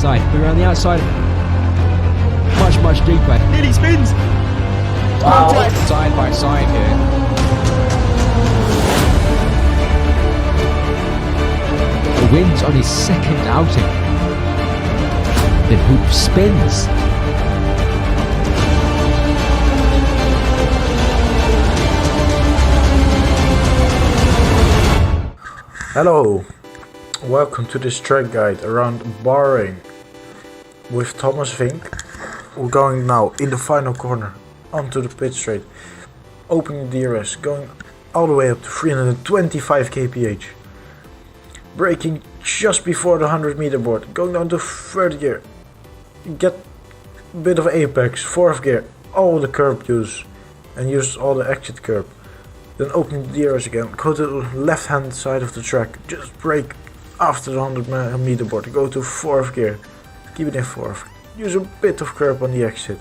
inside. Go around the outside. Much deeper. Nearly spins. Wow. Side by side here. The wins on his second outing. Then Hoop spins. Hello, welcome to this track guide around Bahrain with Thomas Vink. We're going now in the final corner onto the pit straight, opening the DRS, going all the way up to 325 kph, braking just before the 100 meter board, going down to third gear, get a bit of apex, fourth gear, all the curb use and use all the exit curb. Then open the DRS again, go to the left hand side of the track, just brake after the 100 meter board, go to fourth gear, keep it in fourth, use a bit of curb on the exit,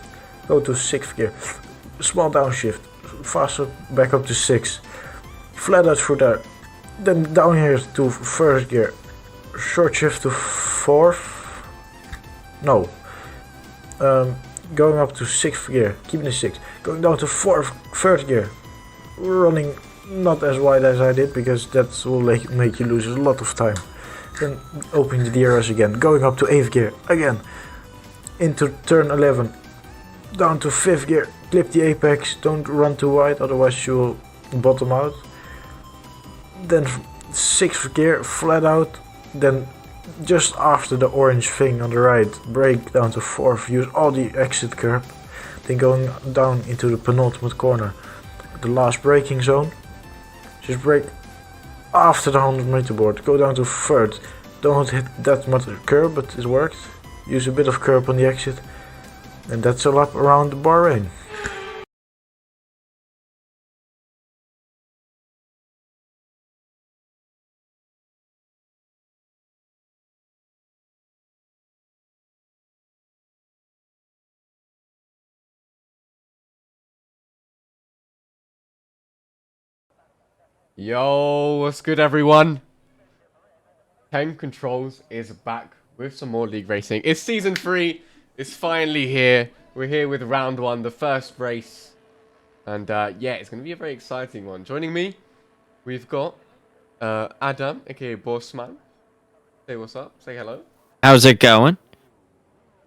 go to sixth gear, small downshift, faster back up to six, flat out through there, then down here to first gear, short shift to fourth, no, going up to sixth gear, keeping the six, going down to third gear, running not as wide as I did because that will make you lose a lot of time. Then opening the DRS again, going up to 8th gear again, into turn 11, down to 5th gear, clip the apex, don't run too wide otherwise you will bottom out. Then 6th gear, flat out, then just after the orange thing on the right, brake down to 4th, use all the exit curb, then going down into the penultimate corner, the last braking zone, just brake after the 100 meter board, go down to third, don't hit that much curb but it worked, use a bit of curb on the exit, and that's a lap around Bahrain. Yo, what's good everyone? 10 Controls is back with some more league racing. It's season 3, it's finally here. We're here with round 1, the first race. And yeah, it's going to be a very exciting one. Joining me, we've got Adam, aka Bossman. Say what's up, say hello. How's it going?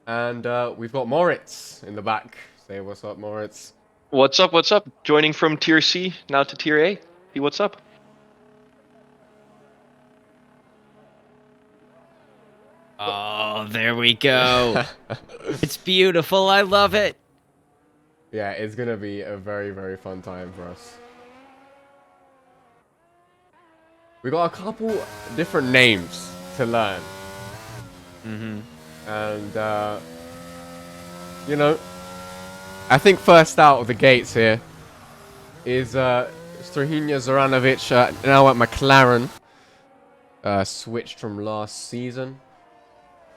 And we've got Moritz in the back. Say what's up, Moritz. What's up, what's up? Joining from Tier C, now to Tier A. Hey, what's up? Oh, there we go. It's beautiful. I love it. Yeah, it's going to be a very, very fun time for us. We got a couple different names to learn. And, you know, I think first out of the gates here is Strahinja Zoranovic, now at McLaren. Switched from last season.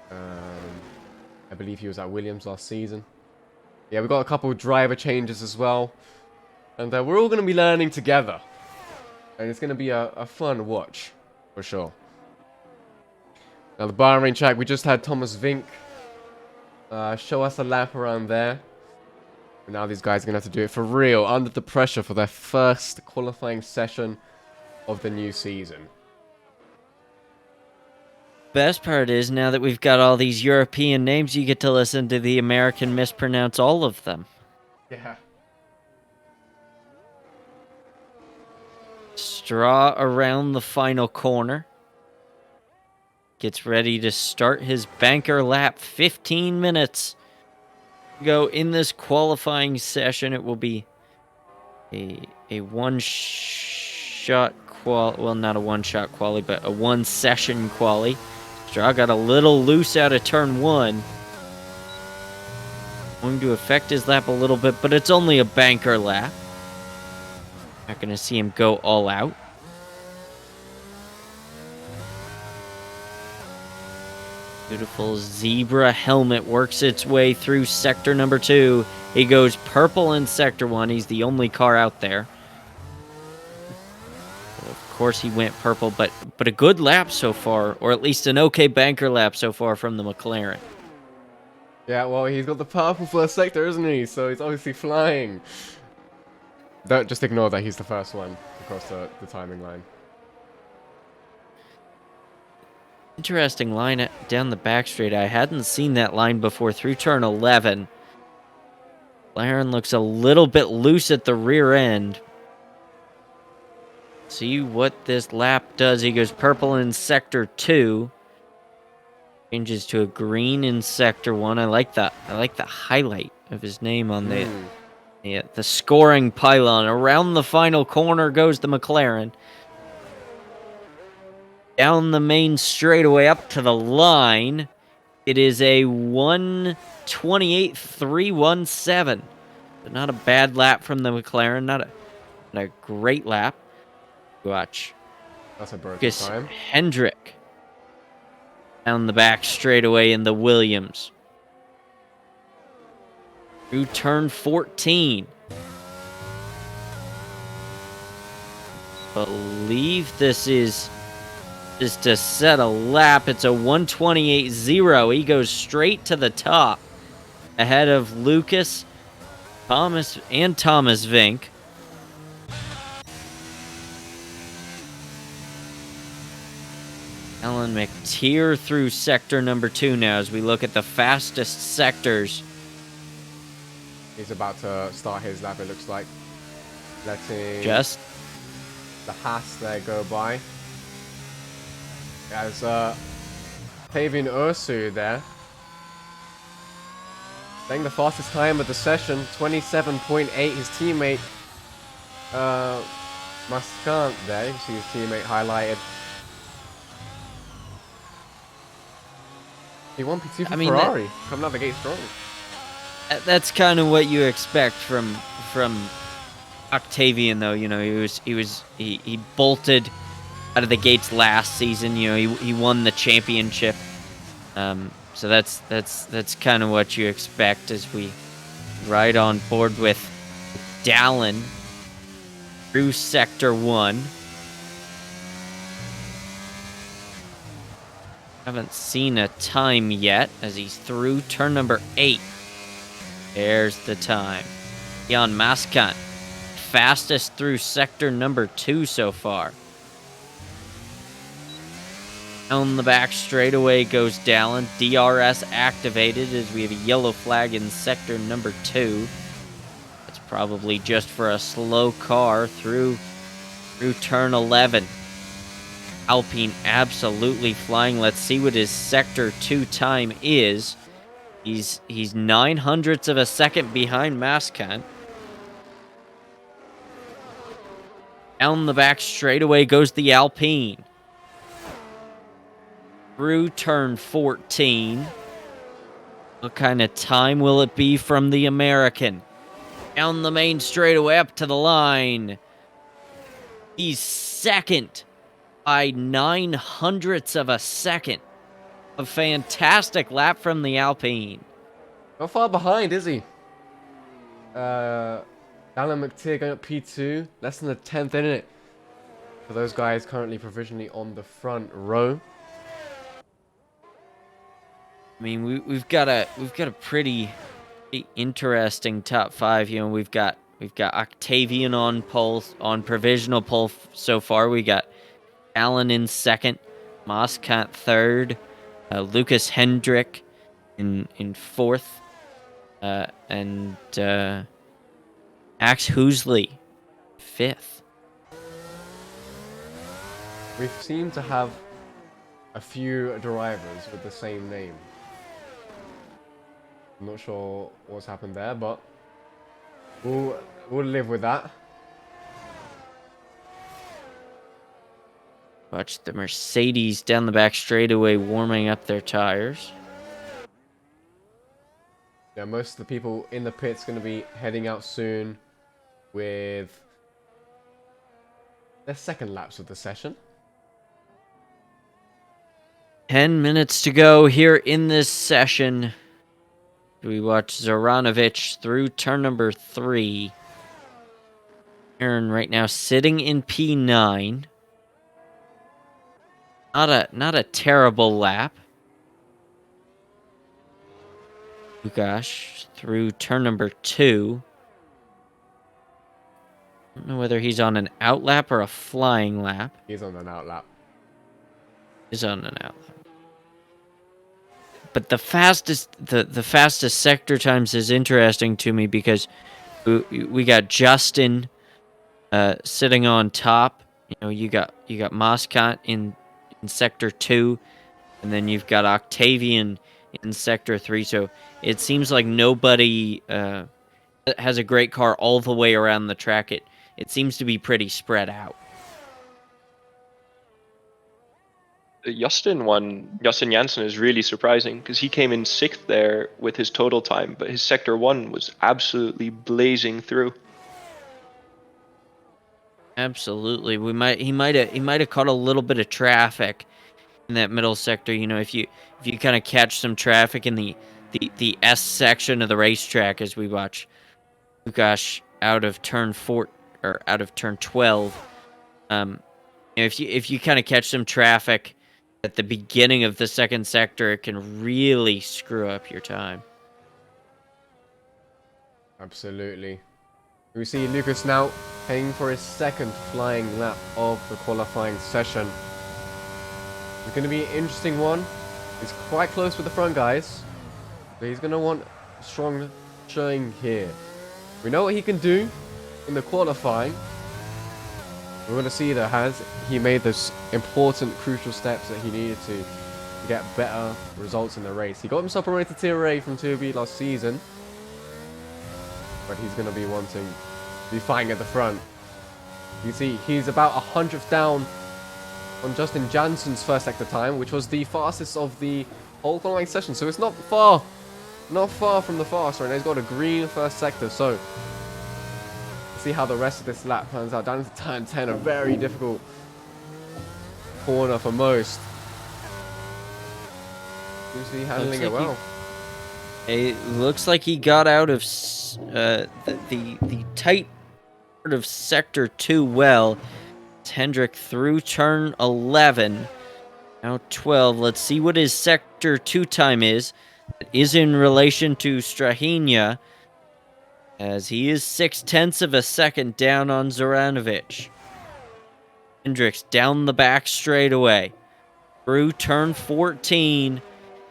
I believe he was at Williams last season. Yeah, we got a couple driver changes as well. And we're all going to be learning together. And it's going to be a fun watch, for sure. Now the Bahrain track, we just had Thomas Vink show us a lap around there. And now these guys are going to have to do it for real, under the pressure for their first qualifying session of the new season. Best part is, now that we've got all these European names, you get to listen to the American mispronounce all of them. Yeah. Straw around the final corner. Gets ready to start his banker lap. 15 minutes go in this qualifying session. It will be a one-shot quali. Well, not a one-shot quali, but a one-session quali. Straw got a little loose out of turn 1. Going to affect his lap a little bit, but it's only a banker lap. Not going to see him go all out. Beautiful zebra helmet works its way through sector number 2. He goes purple in sector 1. He's the only car out there. Of course, he went purple, but a good lap so far, or at least an okay banker lap so far from the McLaren. Yeah, well, he's got the purple first sector, isn't he? So he's obviously flying. Don't just ignore that he's the first one across the timing line. Interesting line down the back straight. I hadn't seen that line before through turn 11. McLaren looks a little bit loose at the rear end. See what this lap does. He goes purple in sector 2. Changes to a green in sector 1. I like the highlight of his name on the scoring pylon. Around the final corner goes the McLaren. Down the main straightaway up to the line. It is a 1:28.317. Not a bad lap from the McLaren. Not a great lap. Watch. That's a broken time. Hendrick. Down the back straightaway in the Williams. Through turn 14. Believe this is to set a lap. It's a 1:28.0. He goes straight to the top. Ahead of Lucas, Thomas Vink. Alan McTeer through sector number 2 now as we look at the fastest sectors. He's about to start his lap, it looks like. Letting Just the Haas there go by. As Tavian Ursu there. Saying the fastest time of the session, 27.8. His teammate Mascant there. You can see his teammate highlighted. P1, P2 for Ferrari. Coming out the gate strong. That's kind of what you expect from Octavian, though. You know, he bolted out of the gates last season. You know, he won the championship. So that's kind of what you expect as we ride on board with Dallin through sector 1. Haven't seen a time yet as he's through turn number 8. There's the time. Jan Mascant, fastest through sector number 2 so far. Down the back straightaway goes Dallin. DRS activated as we have a yellow flag in sector number 2. That's probably just for a slow car through turn 11. Alpine absolutely flying. Let's see what his sector 2 time is. He's 0.09 of a second behind Mascant. Down the back straightaway goes the Alpine. Through turn 14. What kind of time will it be from the American? Down the main straightaway up to the line. He's second by 0.09 of a second. A fantastic lap from the Alpine. Not far behind, is he? Alan McTeer going up P2. Less than a 10th in it. For those guys currently provisionally on the front row. I mean, we've got a pretty interesting top 5. You know, we've got Octavian on provisional pole so far. We got Alan in second, Mascant third, Lucas Hendrick in fourth, and Axe Hoosley fifth. We seem to have a few drivers with the same name. I'm not sure what's happened there, but we'll live with that. Watch the Mercedes down the back straightaway warming up their tires. Yeah, most of the people in the pit's going to be heading out soon with their second laps of the session. 10 minutes to go here in this session. We watch Zoranovic through turn number 3. Aaron right now sitting in P9. not a terrible lap. Lukash through turn number 2. I don't know whether he's on an out lap or a flying lap. He's on an out lap. He's on an out lap. But the fastest sector times is interesting to me because we got Justin sitting on top. You know, you got Moscot in sector 2, and then you've got Octavian in sector 3. So it seems like nobody has a great car all the way around the track. It seems to be pretty spread out. The Justin Janssen is really surprising because he came in 6th there with his total time, but his sector 1 was absolutely blazing through. Absolutely. He might have caught a little bit of traffic in that middle sector. You know, if you kind of catch some traffic in the S section of the racetrack as we watch Lukash out of turn 4 or out of turn 12. If you kind of catch some traffic at the beginning of the second sector, it can really screw up your time. Absolutely. We see Lucas now paying for his second flying lap of the qualifying session. It's going to be an interesting one. He's quite close with the front guys, but he's going to want a strong showing here. We know what he can do in the qualifying. We're going to see that has he made those important, crucial steps that he needed to get better results in the race. He got himself promoted to Tier A from Tier B last season, but he's going to be wanting to be fighting at the front. You see, he's about 100th down on Justin Jansen's first sector time, which was the fastest of the whole qualifying session. So it's not far from the fast right now. He's got a green first sector, so see how the rest of this lap turns out. Down to turn 10, a very difficult corner for most. Seems to be handling it well. It looks like he got out of the tight part of sector 2 well. Hendrick through turn 11. Now 12. Let's see what his sector 2 time is. It is in relation to Strahinja, as he is 0.6 of a second down on Zoranovic. Hendricks down the back straightaway. Through turn 14.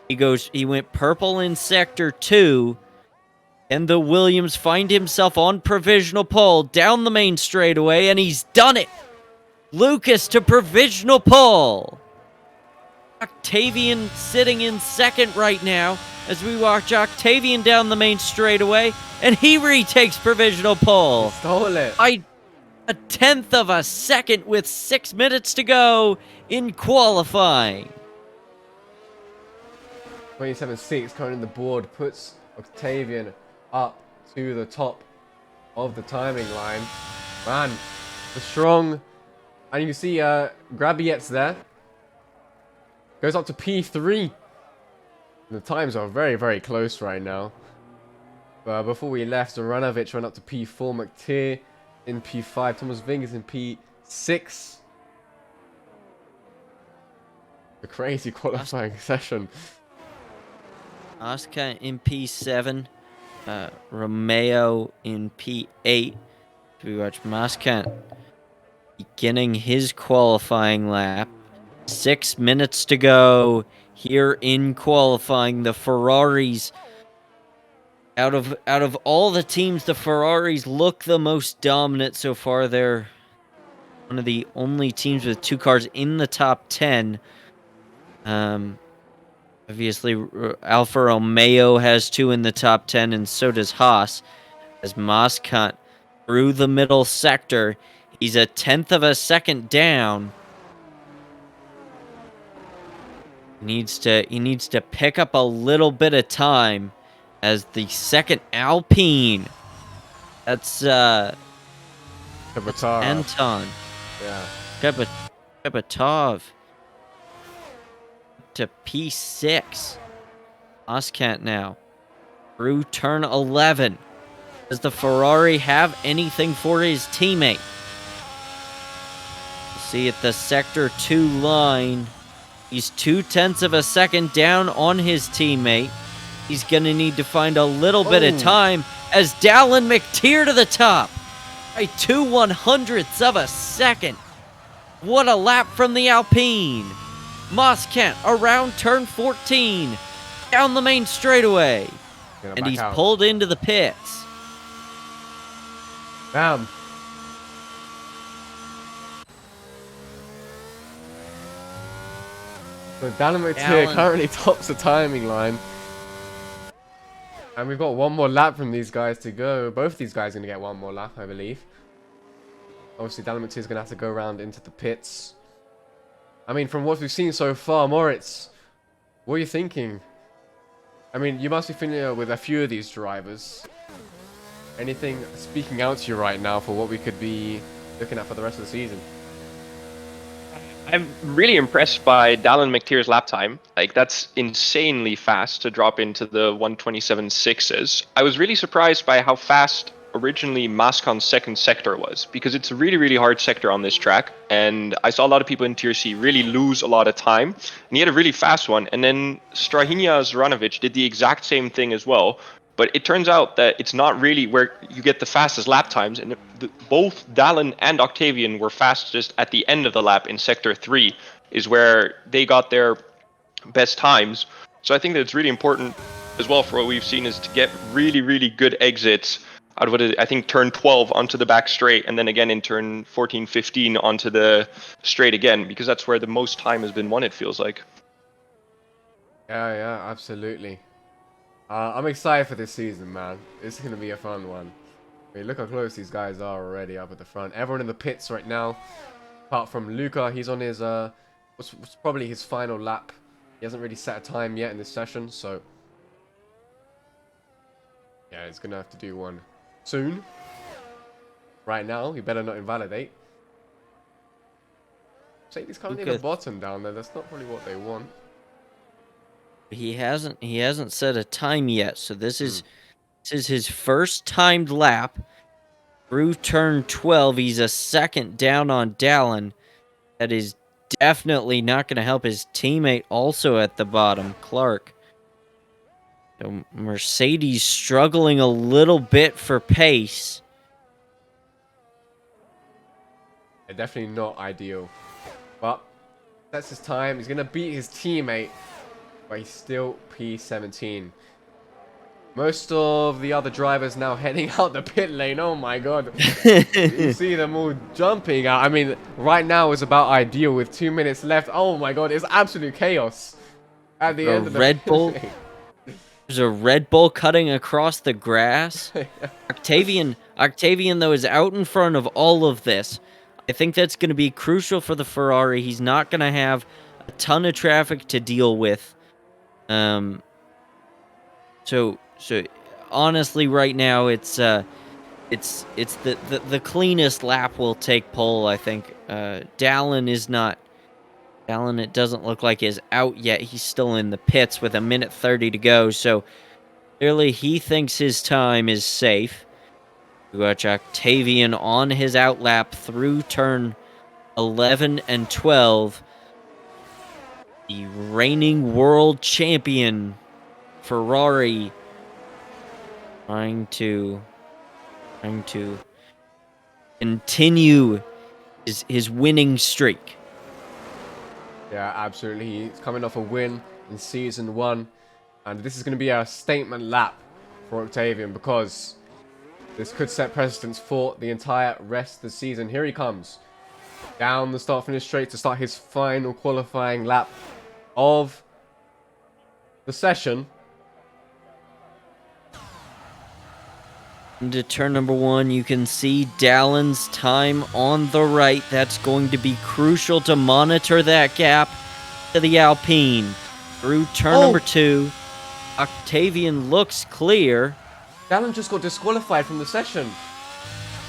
He went purple in sector 2. And the Williams find himself on provisional pole down the main straightaway, and he's done it. Lucas to provisional pole. Octavian sitting in second right now as we watch Octavian down the main straightaway, and he retakes provisional pole. He stole it. By 1/10 of a second with 6 minutes to go in qualifying. 27.6 currently the board puts Octavian up to the top of the timing line. Man, the strong, and you see Grabiet's there. Goes up to P3. The times are very, very close right now. Before we left, Zoranovic went up to P4, McTeer in P5, Thomas Ving is in P6. A crazy qualifying session. Oscar in P7. Romeo in P8. We watch Moscant beginning his qualifying lap. 6 minutes to go here in qualifying. The Ferraris, out of all the teams, the Ferraris look the most dominant so far. They're one of the only teams with 2 cars in the top 10. Obviously, Alfa Romeo has 2 in the top 10, and so does Haas. As Moscant through the middle sector, he's 1/10 of a second down. He needs to pick up a little bit of time as the second Alpine. That's Anton. Yeah. Kapatov to P6. Moscant now through turn 11. Does the Ferrari have anything for his teammate? See at the sector 2 line, He's 0.2 of a second down on his teammate. He's going to need to find a little bit of time as Dallin McTeer to the top by 2/100ths of a second. What a lap from the Alpine. Moss Kent around turn 14, down the main straightaway, and he's pulled into the pits. Bam. So Dallin McTeer currently tops the timing line. And we've got one more lap from these guys to go. Both of these guys are going to get one more lap, I believe. Obviously, Dallin McTeer is going to have to go around into the pits. I mean, from what we've seen so far, Moritz, what are you thinking? I mean, you must be familiar with a few of these drivers. Anything speaking out to you right now for what we could be looking at for the rest of the season? I'm really impressed by Dallin McTeer's lap time. Like, that's insanely fast to drop into the 127.6s. I was really surprised by how fast originally Mascon's second sector was, because it's a really, really hard sector on this track. And I saw a lot of people in Tier C really lose a lot of time. And he had a really fast one. And then Strahinja Zoranovic did the exact same thing as well. But it turns out that it's not really where you get the fastest lap times, and both Dallin and Octavian were fastest at the end of the lap in Sector 3, is where they got their best times. So I think that it's really important as well for what we've seen is to get really, really good exits out of what I think turn 12 onto the back straight, and then again in turn 14, 15 onto the straight again, because that's where the most time has been won, it feels like. Yeah, absolutely. I'm excited for this season, man. It's going to be a fun one. I mean, look how close these guys are already up at the front. Everyone in the pits right now, apart from Luca, he's on his, what's probably his final lap. He hasn't really set a time yet in this session, so yeah, he's going to have to do one soon. Right now, he better not invalidate. He's currently at the bottom down there. That's not probably what they want. He hasn't set a time yet, so this is his first timed lap through turn 12. He's a second down on Dallin. That is definitely not going to help his teammate also at the bottom, Clark. So Mercedes struggling a little bit for pace. Yeah, definitely not ideal, but that's his time. He's going to beat his teammate. But he's still P17. Most of the other drivers now heading out the pit lane. Oh my god. You see them all jumping out. I mean, right now is about ideal with 2 minutes left. Oh my god, it's absolute chaos at the end of the Red Bull. There's a Red Bull cutting across the grass. Octavian, though, is out in front of all of this. I think that's going to be crucial for the Ferrari. He's not going to have a ton of traffic to deal with. So honestly, right now it's the cleanest lap will take pole. I think Dallin is not. Dallin, it doesn't look like is out yet. He's still in the pits with 1:30 to go. So clearly he thinks his time is safe. We watch Octavian on his out lap through turn 11 and 12. The reigning world champion, Ferrari, trying to continue his winning streak. Yeah, absolutely. He's coming off a win in Season 1. And this is going to be a statement lap for Octavian, because this could set precedence for the entire rest of the season. Here he comes. Down the start-finish straight to start his final qualifying lap of the session. Into turn number 1, you can see Dallin's time on the right. That's going to be crucial to monitor that gap to the Alpine. Through turn number 2, Octavian looks clear. Dallin just got disqualified from the session.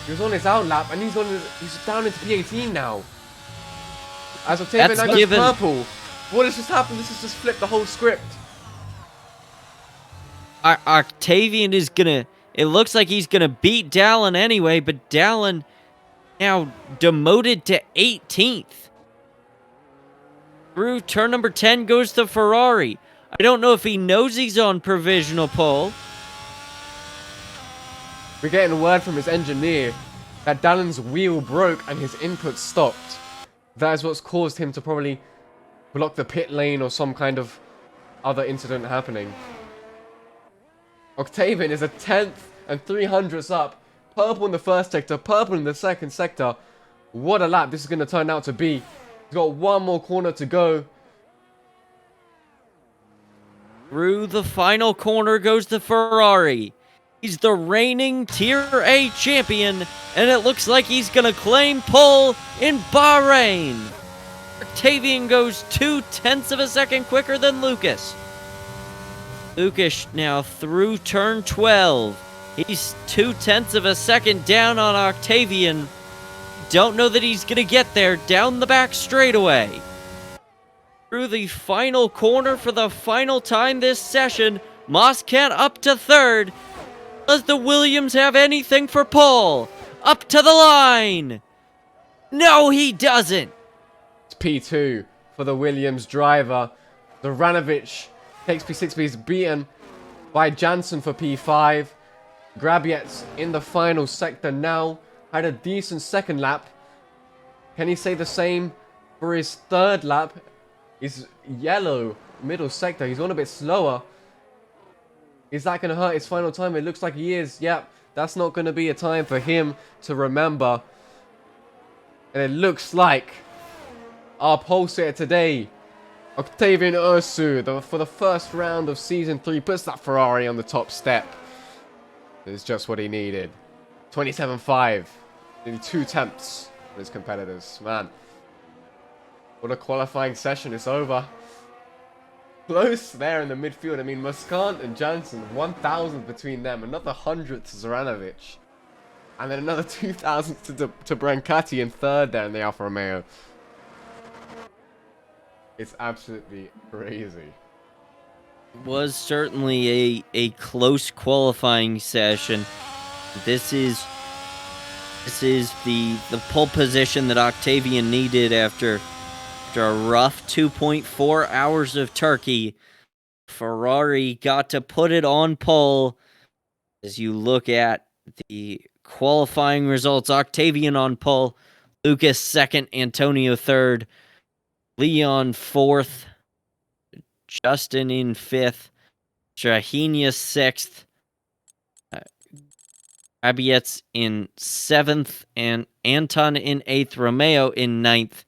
He was on his out lap, and he's down into P18 now. As Octavian now goes purple. What has just happened? This has just flipped the whole script. Octavian is gonna. It looks like he's gonna beat Dallin anyway, but Dallin, 'now, demoted to 18th. Through turn number 10 goes the Ferrari. I don't know if he knows he's on provisional pole. We're getting word from his engineer that Dallon's wheel broke and his input stopped. That is what's caused him to probably block the pit lane or some kind of other incident happening. Octavian is a 10th and 300ths up. Purple in the first sector, purple in the second sector. What a lap this is going to turn out to be. He's got one more corner to go. Through the final corner goes the Ferrari. He's the reigning Tier A champion, and it looks like he's going to claim pole in Bahrain. Octavian goes 0.2 of a second quicker than Lucas. Lucas now through turn 12. He's 0.2 of a second down on Octavian. Don't know that he's going to get there down the back straightaway. Through the final corner for the final time this session, Moscat up to third. Does the Williams have anything for pole? Up to the line. No, he doesn't. It's P2 for the Williams driver. Zoranovic takes P6, but he's beaten by Jansen for P5. Grabiet's in the final sector now. Had a decent second lap. Can he say the same for his third lap? He's yellow, middle sector. He's gone a bit slower. Is that going to hurt his final time? It looks like he is. Yep, that's not going to be a time for him to remember. And it looks like our pole sitter today, Octavian Ursu, for the first round of Season 3, puts that Ferrari on the top step. It's just what he needed. 27.5. Nearly 2 attempts for his competitors. Man, what a qualifying session. It's over. Close there in the midfield. I mean, Muscant and Jansen, 1,000 between them. Another 100 to Zoranovic. And then another 2,000 to Brancati in third there in the Alfa Romeo. It's absolutely crazy. Was certainly a close qualifying session. This is the pole position that Octavian needed after a rough 2.4 hours of Turkey. Ferrari got to put it on pole. As you look at the qualifying results, Octavian on pole, Lucas second, Antonio third, Leon fourth, Justin in fifth, Strahinia sixth, Abietz in seventh, and Anton in eighth, Romeo in ninth,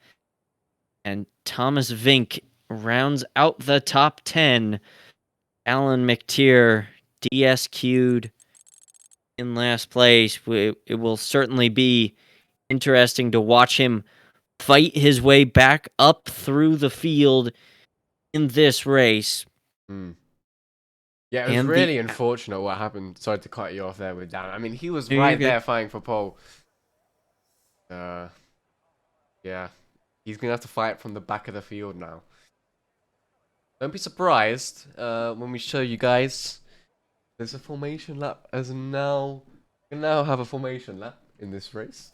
and Thomas Vink rounds out the top 10. Alan McTeer DSQ'd in last place. It will certainly be interesting to watch him fight his way back up through the field in this race. Yeah, it was really unfortunate what happened. Sorry to cut you off there with Dan. I mean, he was right there fighting for pole. Yeah. He's going to have to fight from the back of the field now. Don't be surprised when we show you guys. There's a formation lap as now. We now have a formation lap in this race.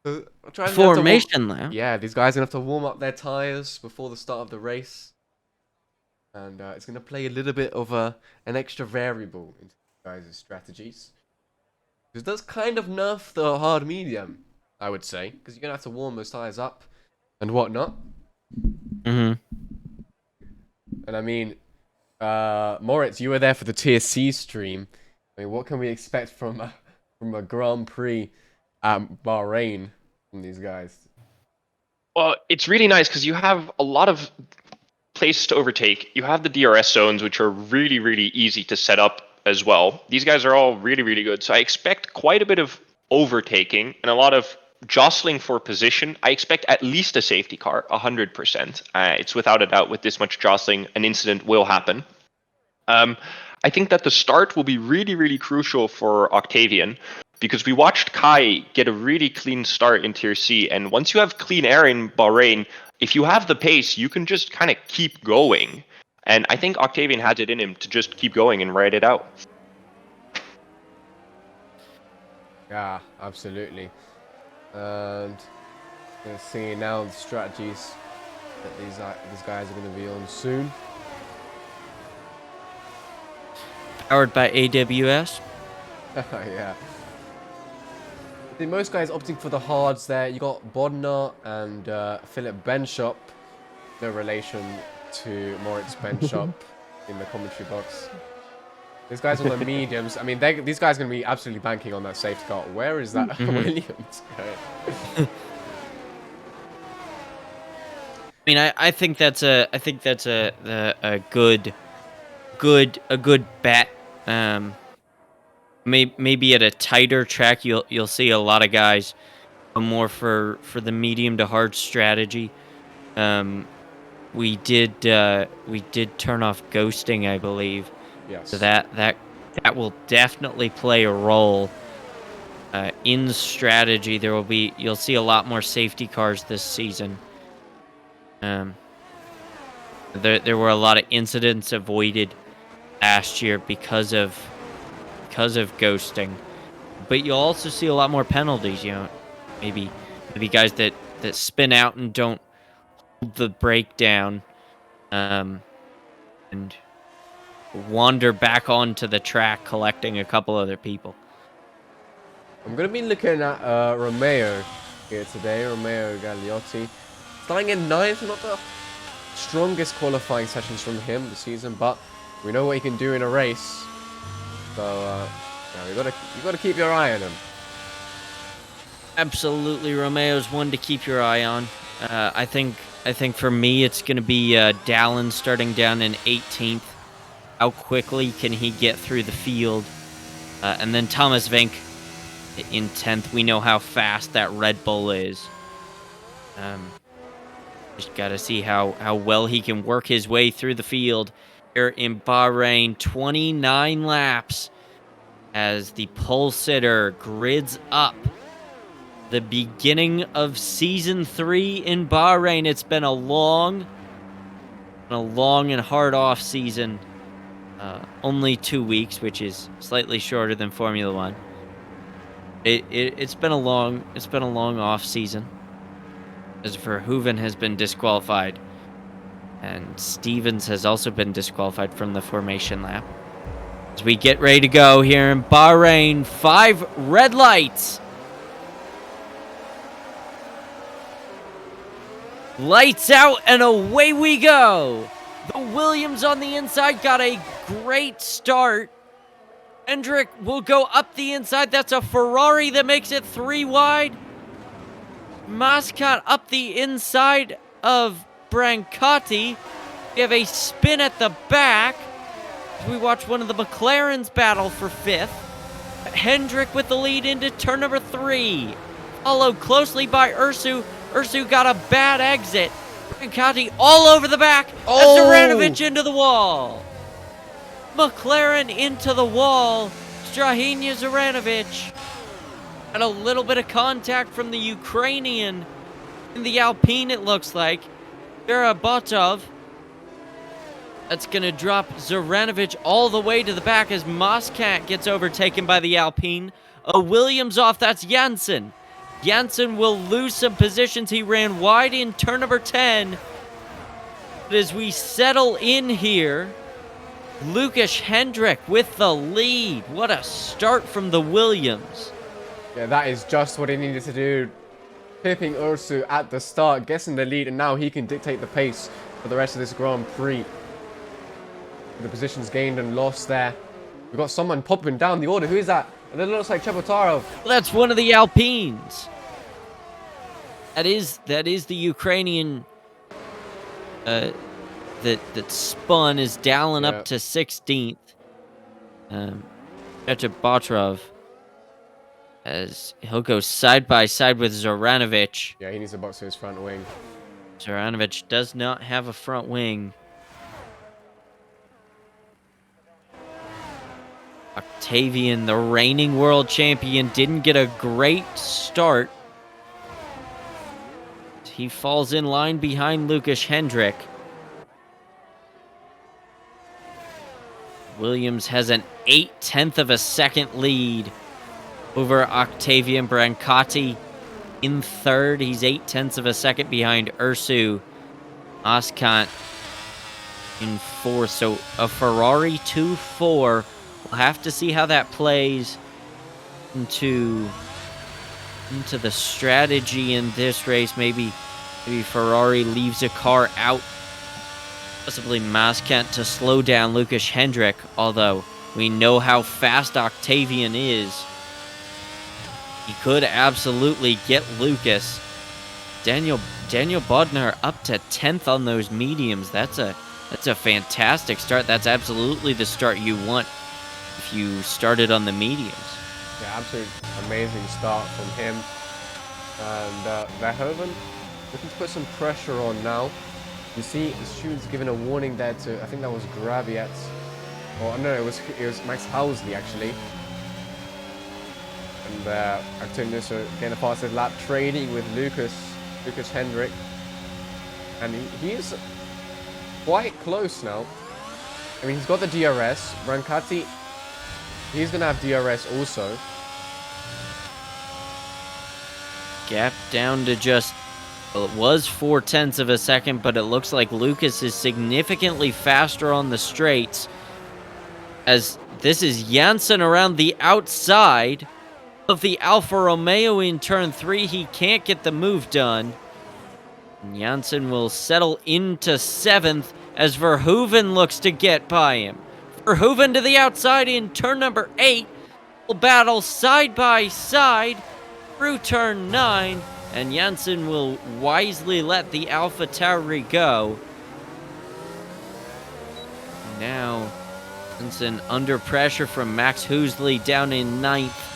So formation lap? Yeah, these guys are going to have to warm up their tyres before the start of the race. And it's going to play a little bit of an extra variable into guys' strategies. It does kind of nerf the hard medium, I would say. Because you're going to have to warm those tyres up and whatnot. Mm-hmm. And I mean, Moritz, you were there for the Tier C stream. I mean, what can we expect from a Grand Prix at Bahrain from these guys? Well, it's really nice because you have a lot of places to overtake. You have the DRS zones, which are really, really easy to set up as well. These guys are all really, really good. So I expect quite a bit of overtaking and a lot of jostling for position. I expect at least a safety car, 100%. It's without a doubt with this much jostling, an incident will happen. I think that the start will be really, really crucial for Octavian because we watched Kai get a really clean start in Tier C. And once you have clean air in Bahrain, if you have the pace, you can just kind of keep going. And I think Octavian has it in him to just keep going and ride it out. Yeah, absolutely. And let's see now the strategies that these guys are going to be on soon. Powered by AWS. Yeah. I think most guys opting for the hards there. You got Bodnar and Philip Benshop. No relation to Moritz Benshop in the commentary box. These guys on the mediums. I mean, these guys are going to be absolutely banking on that safety car. Where is that Williams going? I mean, I think that's a good bet. Maybe at a tighter track, you'll see a lot of guys go more for the medium to hard strategy. We did turn off ghosting, I believe. Yes. So that will definitely play a role in strategy. You'll see a lot more safety cars this season. There were a lot of incidents avoided last year because of ghosting, but you'll also see a lot more penalties. You know, maybe guys that spin out and don't hold the brake down, and wander back onto the track, collecting a couple other people. I'm going to be looking at Romeo here today, Romeo Gagliotti. Starting in 9th, not the strongest qualifying sessions from him this season, but we know what he can do in a race. So, yeah, you got to keep your eye on him. Absolutely, Romeo's one to keep your eye on. I think for me, it's going to be Dallin starting down in 18th. How quickly can he get through the field? And then Thomas Vink in 10th. We know how fast that Red Bull is. Just got to see how well he can work his way through the field here in Bahrain. 29 laps as the pole sitter grids up the beginning of Season 3 in Bahrain. It's been a long and hard off season. Only 2 weeks, which is slightly shorter than Formula One. It's been a long off season. As Verhoeven has been disqualified, and Stevens has also been disqualified from the formation lap. As we get ready to go here in Bahrain, 5 red lights. Lights out and away we go. The Williams on the inside got a great start. Hendrick will go up the inside. That's a Ferrari that makes it 3 wide. Mascot up the inside of Brancati. We have a spin at the back. We watch one of the McLarens battle for 5th. Hendrick with the lead into turn number 3. Followed closely by Ursu. Ursu got a bad exit. Brancati all over the back. Oh! Zoranovic into the wall. McLaren into the wall. Strahinja Zoranovic. And a little bit of contact from the Ukrainian in the Alpine, it looks like. Berabotov. That's going to drop Zoranovic all the way to the back as Moscat gets overtaken by the Alpine. A Williams off, that's Janssen. Janssen will lose some positions. He ran wide in turn number 10. But as we settle in here, Lucas Hendrick with the lead. What a start from the Williams. Yeah, that is just what he needed to do. Pipping Ursu at the start, getting the lead, and now he can dictate the pace for the rest of this Grand Prix. The positions gained and lost there. We've got someone popping down the order. Who is that? And it looks like Chepotarov. Well, that's one of the Alpines. That is the Ukrainian that spun, is Dallin up to 16th. Chepotarov, as he'll go side by side with Zoranovic. Yeah, he needs to box to his front wing. Zoranovic does not have a front wing. Octavian, the reigning world champion, didn't get a great start. He falls in line behind Lucas Hendrick. Williams has an 0.8 of a second lead over Octavian. Brancati in third. He's 0.8 of a second behind Ursu. Moscon in 4th. So a Ferrari 2-4. We'll have to see how that plays into the strategy in this race. Maybe Ferrari leaves a car out. Possibly Moscon to slow down Lucas Hendrick, although we know how fast Octavian is. He could absolutely get Lucas. Daniel Bodnar up to 10th on those mediums. That's a fantastic start. That's absolutely the start you want if you started on the mediums. Yeah, absolute amazing start from him. And Verhoeven looking to put some pressure on now. You see the students giving a warning there to, I think that was Graviet. Or no, it was Max Housley actually. And Actinius getting a fastest lap, trading with Lucas Hendrick. And he's quite close now. I mean, he's got the DRS. Brancati, he's going to have DRS also. Gap down to just, well, it was 0.4 of a second, but it looks like Lucas is significantly faster on the straights. As this is Janssen around the outside of the Alfa Romeo in turn 3. He can't get the move done. And Janssen will settle into 7th as Verhoeven looks to get by him. Verhoeven to the outside in turn number 8. Will battle side by side through turn 9. And Janssen will wisely let the Alpha Tauri go. Now Janssen under pressure from Max Housley down in 9th.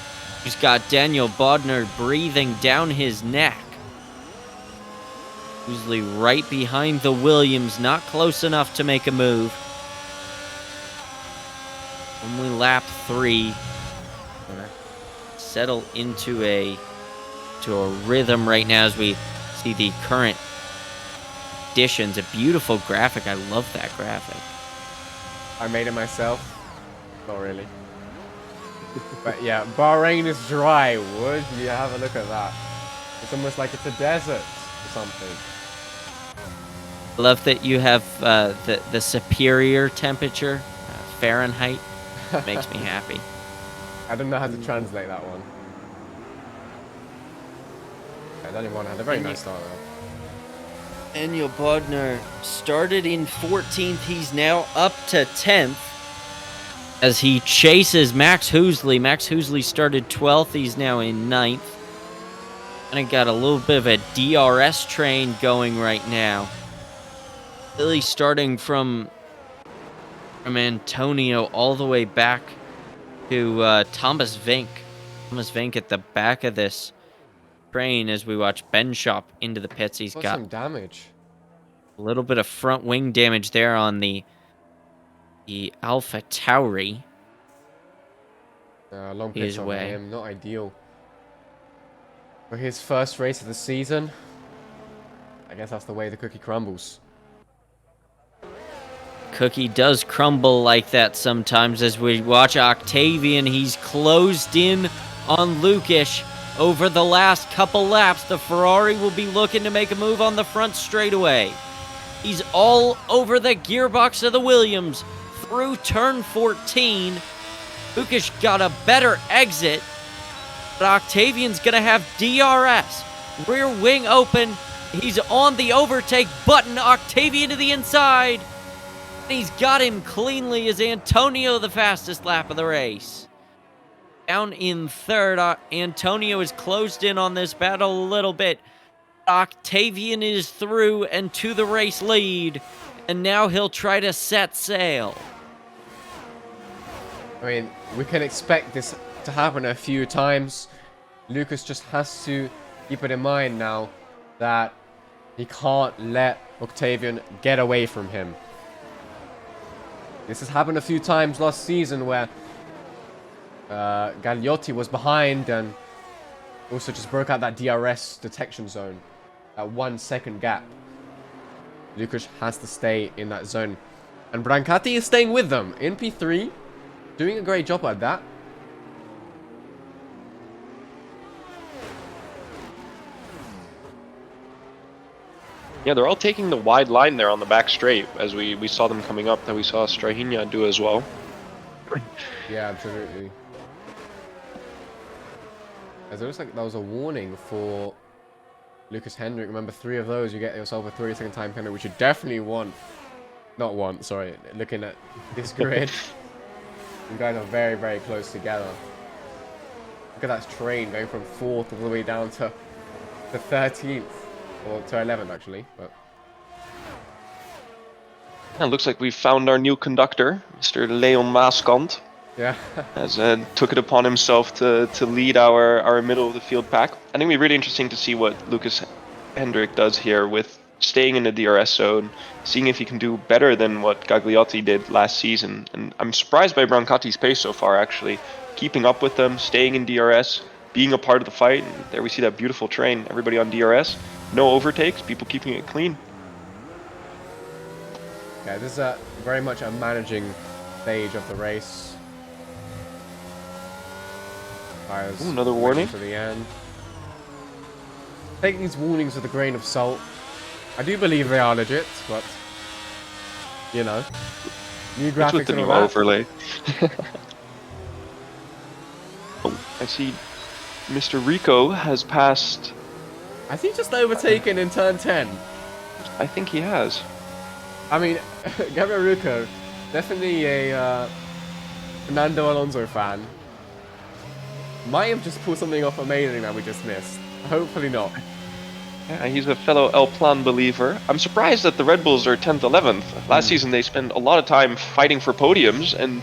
He's got Daniel Bodnar breathing down his neck. Housley right behind the Williams, not close enough to make a move. Only lap 3. Settle into a rhythm right now as we see the current conditions. A beautiful graphic. I love that graphic. I made it myself. Not really. But yeah, Bahrain is dry. Would you have a look at that? It's almost like it's a desert or something. I love that you have the superior temperature, Fahrenheit. Makes me happy. I don't know how to translate that one. I don't even want to have a very nice start though. Daniel Bodnar started in 14th. He's now up to 10th as he chases Max Housley. Max Housley started 12th. He's now in 9th. And I got a little bit of a DRS train going right now. Really starting from Antonio all the way back to Thomas Vink. Thomas Vink at the back of this train as we watch Ben Shop into the pits. He's got some damage. A little bit of front wing damage there on the Alpha Tauri. Long pitch on him, not ideal. For his first race of the season, I guess that's the way the cookie crumbles. Cookie does crumble like that sometimes as we watch Octavian. He's closed in on Lucas over the last couple laps. The Ferrari will be looking to make a move on the front straightaway. He's all over the gearbox of the Williams through turn 14. Lucas got a better exit, but Octavian's going to have DRS. Rear wing open. He's on the overtake button. Octavian to the inside. And he's got him cleanly as Antonio the fastest lap of the race. Down in 3rd, Antonio is closed in on this battle a little bit. Octavian is through and to the race lead. And now he'll try to set sail. I mean, we can expect this to happen a few times. Lucas just has to keep it in mind now that he can't let Octavian get away from him. This has happened a few times last season where Gagliotti was behind and also just broke out that DRS detection zone. That 1 second gap. Lucas has to stay in that zone. And Brancati is staying with them in P3. Doing a great job at that. Yeah, they're all taking the wide line there on the back straight as we saw them coming up, that we saw Strahinja do as well. Yeah, absolutely. As it looks like there was a warning for Lucas Hendrick. Remember, 3 of those, you get yourself a 30-second time penalty, which you definitely want. Not want, sorry. Looking at this grid, you guys are very, very close together. Look at that train going from 4th all the way down to the 13th. Or to 11th, actually. But It looks like we found our new conductor, Mr. Leon Maaskant. yeah. As took it upon himself to lead our middle of the field pack. I think it'll be really interesting to see what Lucas Hendrick does here with staying in the DRS zone, seeing if he can do better than what Gagliotti did last season. And I'm surprised by Brancati's pace so far, actually. Keeping up with them, staying in DRS, being a part of the fight. And there we see that beautiful train, everybody on DRS. No overtakes, people keeping it clean. Yeah, this is very much a managing stage of the race. Ooh, another warning. To the end. Take these warnings with a grain of salt. I do believe they are legit, but you know, new graphics with the and new all that. overlay. Oh, I see Mr. Rico has passed. Has he just overtaken in turn 10? I think he has. I mean, Gabriel Rucco, definitely a Fernando Alonso fan. Might have just pulled something off amazing that we just missed. Hopefully not. Yeah, he's a fellow El Plan believer. I'm surprised that the Red Bulls are 10th, 11th. Last season they spent a lot of time fighting for podiums, and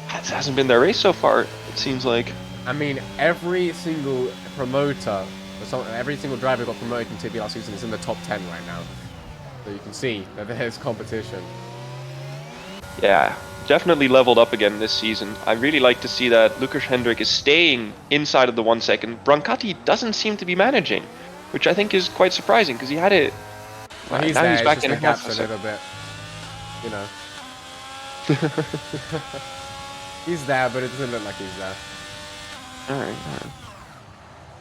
that hasn't been their race so far, it seems like. I mean, every single promoter, every single driver got promoted in TP last season is in the top 10 right now. So you can see that there's competition. Yeah, definitely leveled up again this season. I really like to see that Lucas Hendrick is staying inside of the 1 second. Brancati doesn't seem to be managing, which I think is quite surprising because he had it. Well, he's now there, he's back just in the half gaps a little bit. You know. He's there, but it doesn't look like he's there. Alright.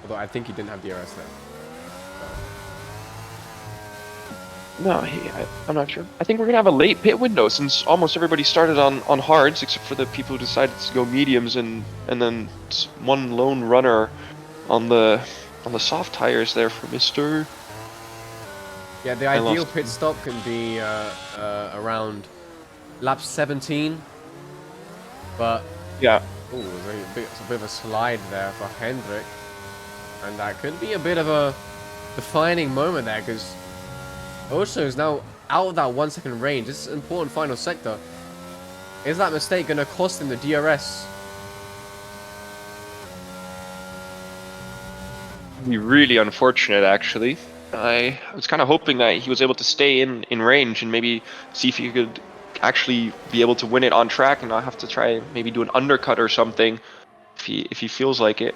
Although I think he didn't have DRS there. No, I'm not sure. I think we're going to have a late pit window since almost everybody started on hards except for the people who decided to go mediums and then one lone runner on the soft tires there for Mr. Yeah, the ideal pit stop can be around lap 17. But Yeah. ooh, it's a bit of a slide there for Hendrick. And that could be a bit of a defining moment there because Osho is now out of that 1 second range. This is an important final sector. Is that mistake going to cost him the DRS? Be really unfortunate, actually. I was kind of hoping that he was able to stay in range and maybe see if he could actually be able to win it on track and not have to try maybe do an undercut or something if he feels like it.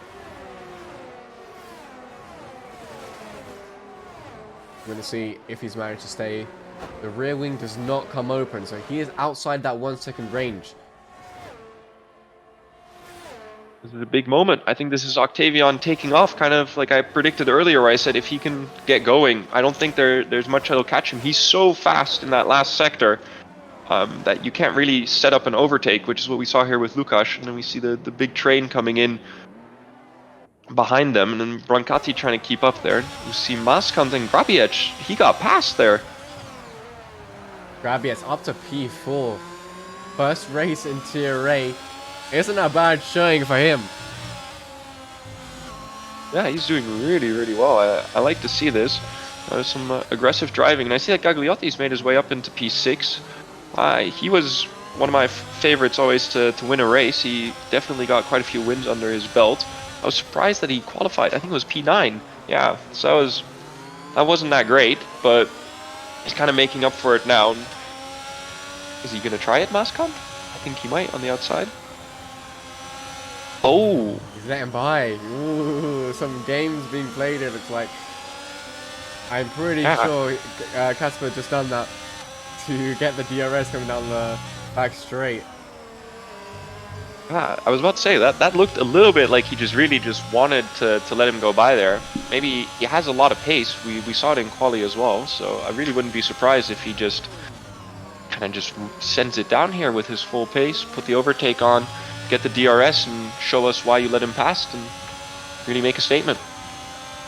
We're going to see if he's managed to stay. The rear wing does not come open, so he is outside that 1 second range. This is a big moment. I think this is Octavian taking off, kind of like I predicted earlier where I said if he can get going, I don't think there's much that'll catch him. He's so fast in that last sector that you can't really set up an overtake, which is what we saw here with Lukáš. And then we see the big train coming in behind them, and then Brancati trying to keep up there. You see Maaskant and Grabiec, he got past there. Grabiec up to P4. First race in Tier A. Isn't a bad showing for him. Yeah, he's doing really, really well. I like to see this. Some aggressive driving. And I see that Gagliotti's made his way up into P6. He was one of my favorites always to win a race. He definitely got quite a few wins under his belt. I was surprised that he qualified. I think it was P9. Yeah, so that wasn't that great, but he's kind of making up for it now. Is he going to try it, Maaskant? I think he might on the outside. Oh! He's letting by. Ooh, some games being played, it looks like. I'm pretty sure Casper just done that to get the DRS coming down the back straight. I was about to say that looked a little bit like he just wanted to let him go by there. Maybe he has a lot of pace. We saw it in quali as well, so I really wouldn't be surprised if he just kind of just sends it down here with his full pace, put the overtake on, get the DRS and show us why you let him past and really make a statement.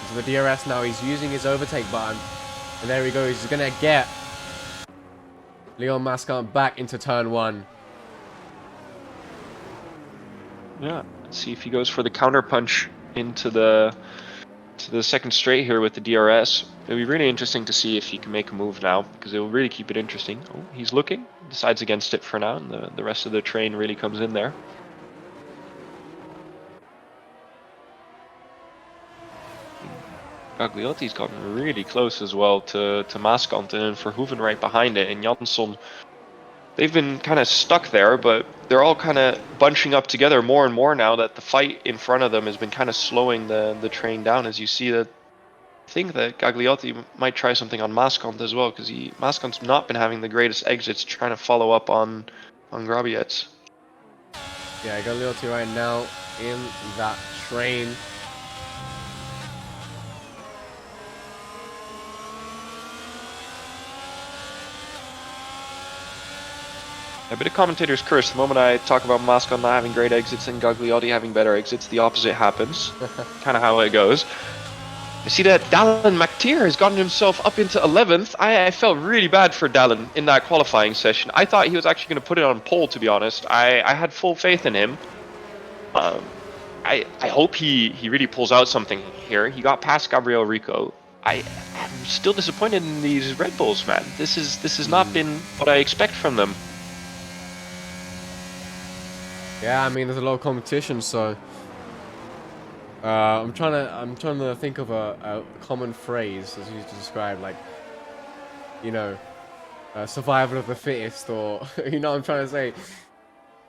So the DRS now, he's using his overtake button. And there we go, he's gonna get Leon Mascant back into turn 1. Yeah, let's see if he goes for the counter punch into the second straight here with the DRS. It'll be really interesting to see if he can make a move now, because it will really keep it interesting. Oh, he's looking, decides against it for now, and the rest of the train really comes in there. Gagliotti's gotten really close as well to Mascant, and Verhoeven right behind it, and Jansson. They've been kind of stuck there, but they're all kind of bunching up together more and more now that the fight in front of them has been kind of slowing the train down. As you see that, I think that Gagliotti might try something on Mascant as well, because Mascant's not been having the greatest exits trying to follow up on Grabietz. Yeah, Gagliotti right now in that train. A bit of commentator's curse. The moment I talk about Mascant not having great exits and Gagliotti having better exits, the opposite happens. Kind of how it goes. I see that Dallin McTeer has gotten himself up into 11th. I felt really bad for Dallin in that qualifying session. I thought he was actually going to put it on pole, to be honest. I had full faith in him. I hope he really pulls out something here. He got past Gabriel Rico. I'm still disappointed in these Red Bulls, man. This has not been what I expect from them. Yeah, I mean, there's a lot of competition, so I'm trying to think of a common phrase as used to describe, like, you know, survival of the fittest, or you know what I'm trying to say,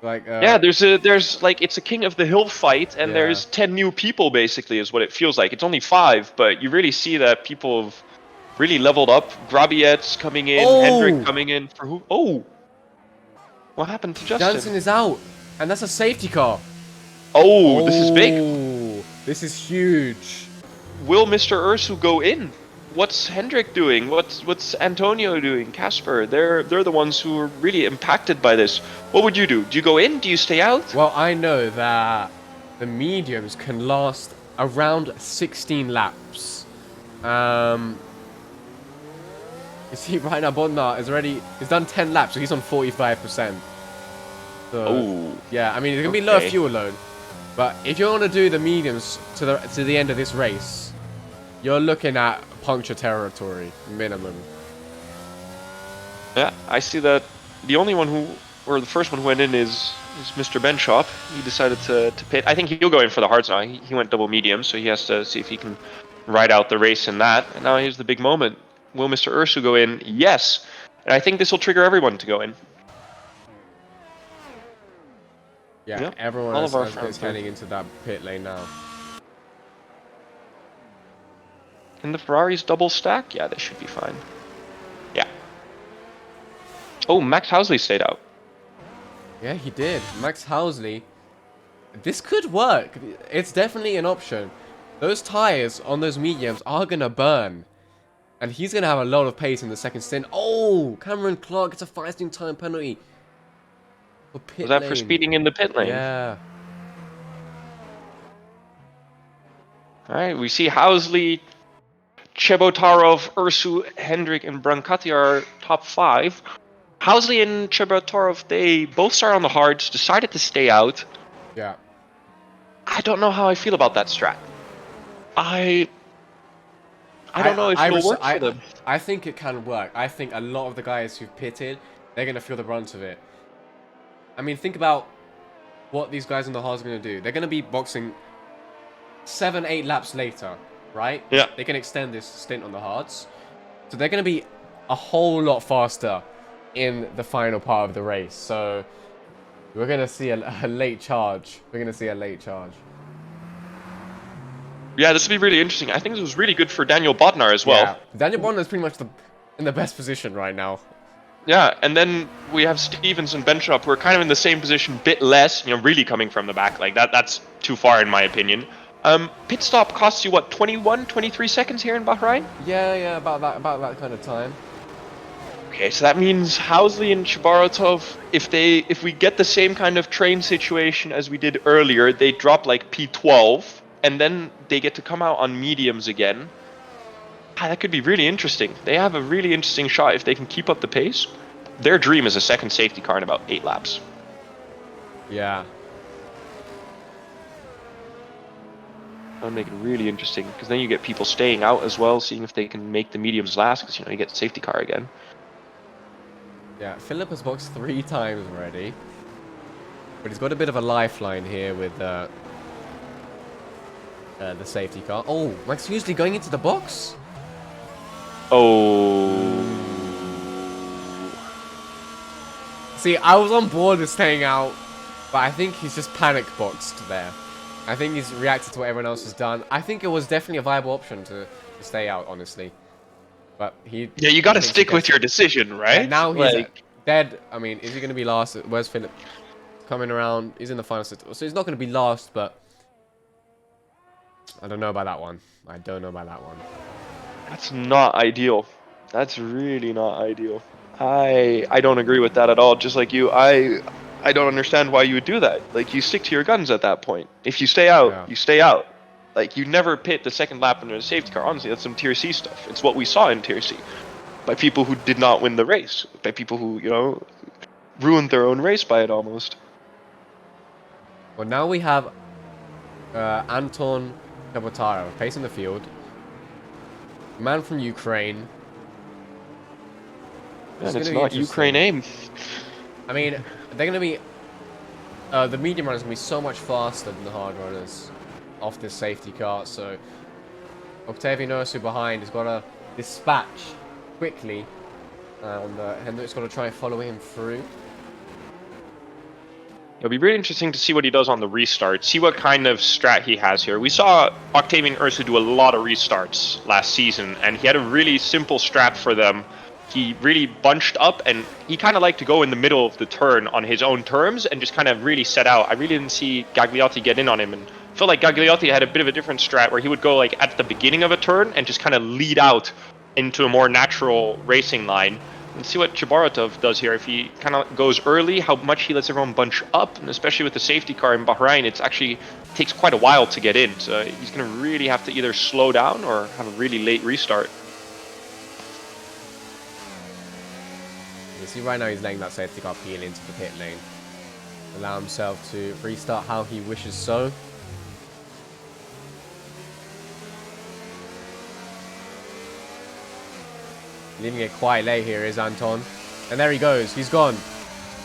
like yeah, there's like, it's a king of the hill fight, and Yeah. there's 10 new people basically is what it feels like. It's only 5, but you really see that people have really leveled up. Grabietz coming in, Oh! Hendrik coming in for who? Oh, what happened to Justin? Jansen is out, and that's a safety car. Oh, this is big. Oh, this is huge. Will Mr. Ursu go in? What's Hendrik doing? What's Antonio doing? Casper? They're the ones who are really impacted by this. What would you do? Do you go in? Do you stay out? Well, I know that the mediums can last around 16 laps. You see, right now Bodnar he's done 10 laps, so he's on 45%. So, Oh, yeah, I mean, it's gonna be low okay. fuel load, but if you want to do the mediums to the end of this race, you're looking at puncture territory minimum. yeah, I see that the only one the first one who went in is Mr. Benchop. He decided to pit. I think he'll go in for the hards now. He went double medium, so he has to see if he can ride out the race in that. And now here's the big moment. Will Mr. Ursu go in? Yes. And I think this will trigger everyone to go in. Yeah, Yep, everyone all of our is friends heading into that pit lane now. Can the Ferraris double stack? Yeah, they should be fine. Yeah. Oh, Max Housley stayed out. Yeah, he did. Max Housley. This could work. It's definitely an option. Those tires on those mediums are going to burn. And he's going to have a lot of pace in the second stint. Oh, Cameron Clark gets a 5 time penalty. For pit Was that lane. for speeding in the pit lane? Yeah. Alright, we see Housley, Chebotarov, Ursu, Hendrik, and Brancati are top 5. Housley and Chebotarov, they both start on the hards, decided to stay out. Yeah. I don't know how I feel about that strat. I don't know if it'll work for them. I think it can work. I think a lot of the guys who've pitted, they're going to feel the brunt of it. I mean, think about what these guys in the hards are going to do. They're going to be boxing 7-8 laps later, right? Yeah. They can extend this stint on the hards. So they're going to be a whole lot faster in the final part of the race. So we're going to see a late charge. We're going to see a late charge. Yeah, this will be really interesting. I think this was really good for Daniel Bodnar as well. Yeah. Daniel Bond is pretty much in the best position right now. Yeah, and then we have Stevens and Benchop who are kind of in the same position, bit less, really coming from the back. Like that's too far in my opinion. Pit stop costs you what, 21, 23 seconds here in Bahrain? Yeah, about that kind of time. Okay, so that means Housley and Chabaratov, if we get the same kind of train situation as we did earlier, they drop like P12, and then they get to come out on mediums again. That could be really interesting. They have a really interesting shot if they can keep up the pace. Their dream is a second safety car in about 8 laps. Yeah. That'll make it really interesting, because then you get people staying out as well, seeing if they can make the mediums last, because you get the safety car again. Yeah, Philip has boxed 3 times already. But he's got a bit of a lifeline here with the safety car. Oh, Max Husley going into the box? Oh. See, I was on board with staying out, but I think he's just panic boxed there. I think he's reacted to what everyone else has done. I think it was definitely a viable option to stay out, honestly. But he... Yeah, you gotta stick with your decision, right? Yeah, now he's like... dead. I mean, is he going to be last? Where's Philip? Coming around. He's in the final set. So he's not going to be last, but... I don't know about that one. I don't know about that one. That's not ideal. That's really not ideal. I don't agree with that at all. Just like you, I don't understand why you would do that. Like, you stick to your guns at that point. If you stay out, you stay out. Like, you never pit the second lap under the safety car. Honestly, that's some Tier C stuff. It's what we saw in Tier C. By people who did not win the race. By people who, ruined their own race by it almost. Well, now we have Anton Kabotarov pacing the field. Man from Ukraine. And it's not Ukraine aim. I mean, they're going to be... the medium runners are going to be so much faster than the hard runners off this safety car, so... Octavian Ursu behind has got to dispatch quickly, and Hendrik's got to try and follow him through. It'll be really interesting to see what he does on the restart, see what kind of strat he has here. We saw Octavian Ursu do a lot of restarts last season, and he had a really simple strat for them. He really bunched up, and he kind of liked to go in the middle of the turn on his own terms and just kind of really set out. I really didn't see Gagliotti get in on him, and I felt like Gagliotti had a bit of a different strat where he would go like at the beginning of a turn and just kind of lead out into a more natural racing line. And see what Chabaratov does here. If he kind of goes early, how much he lets everyone bunch up, and especially with the safety car in Bahrain, it takes quite a while to get in. So he's going to really have to either slow down or have a really late restart. You see right now he's letting that safety car peel into the pit lane. Allow himself to restart how he wishes so. Leaving it quite late here is Anton. And there he goes. He's gone.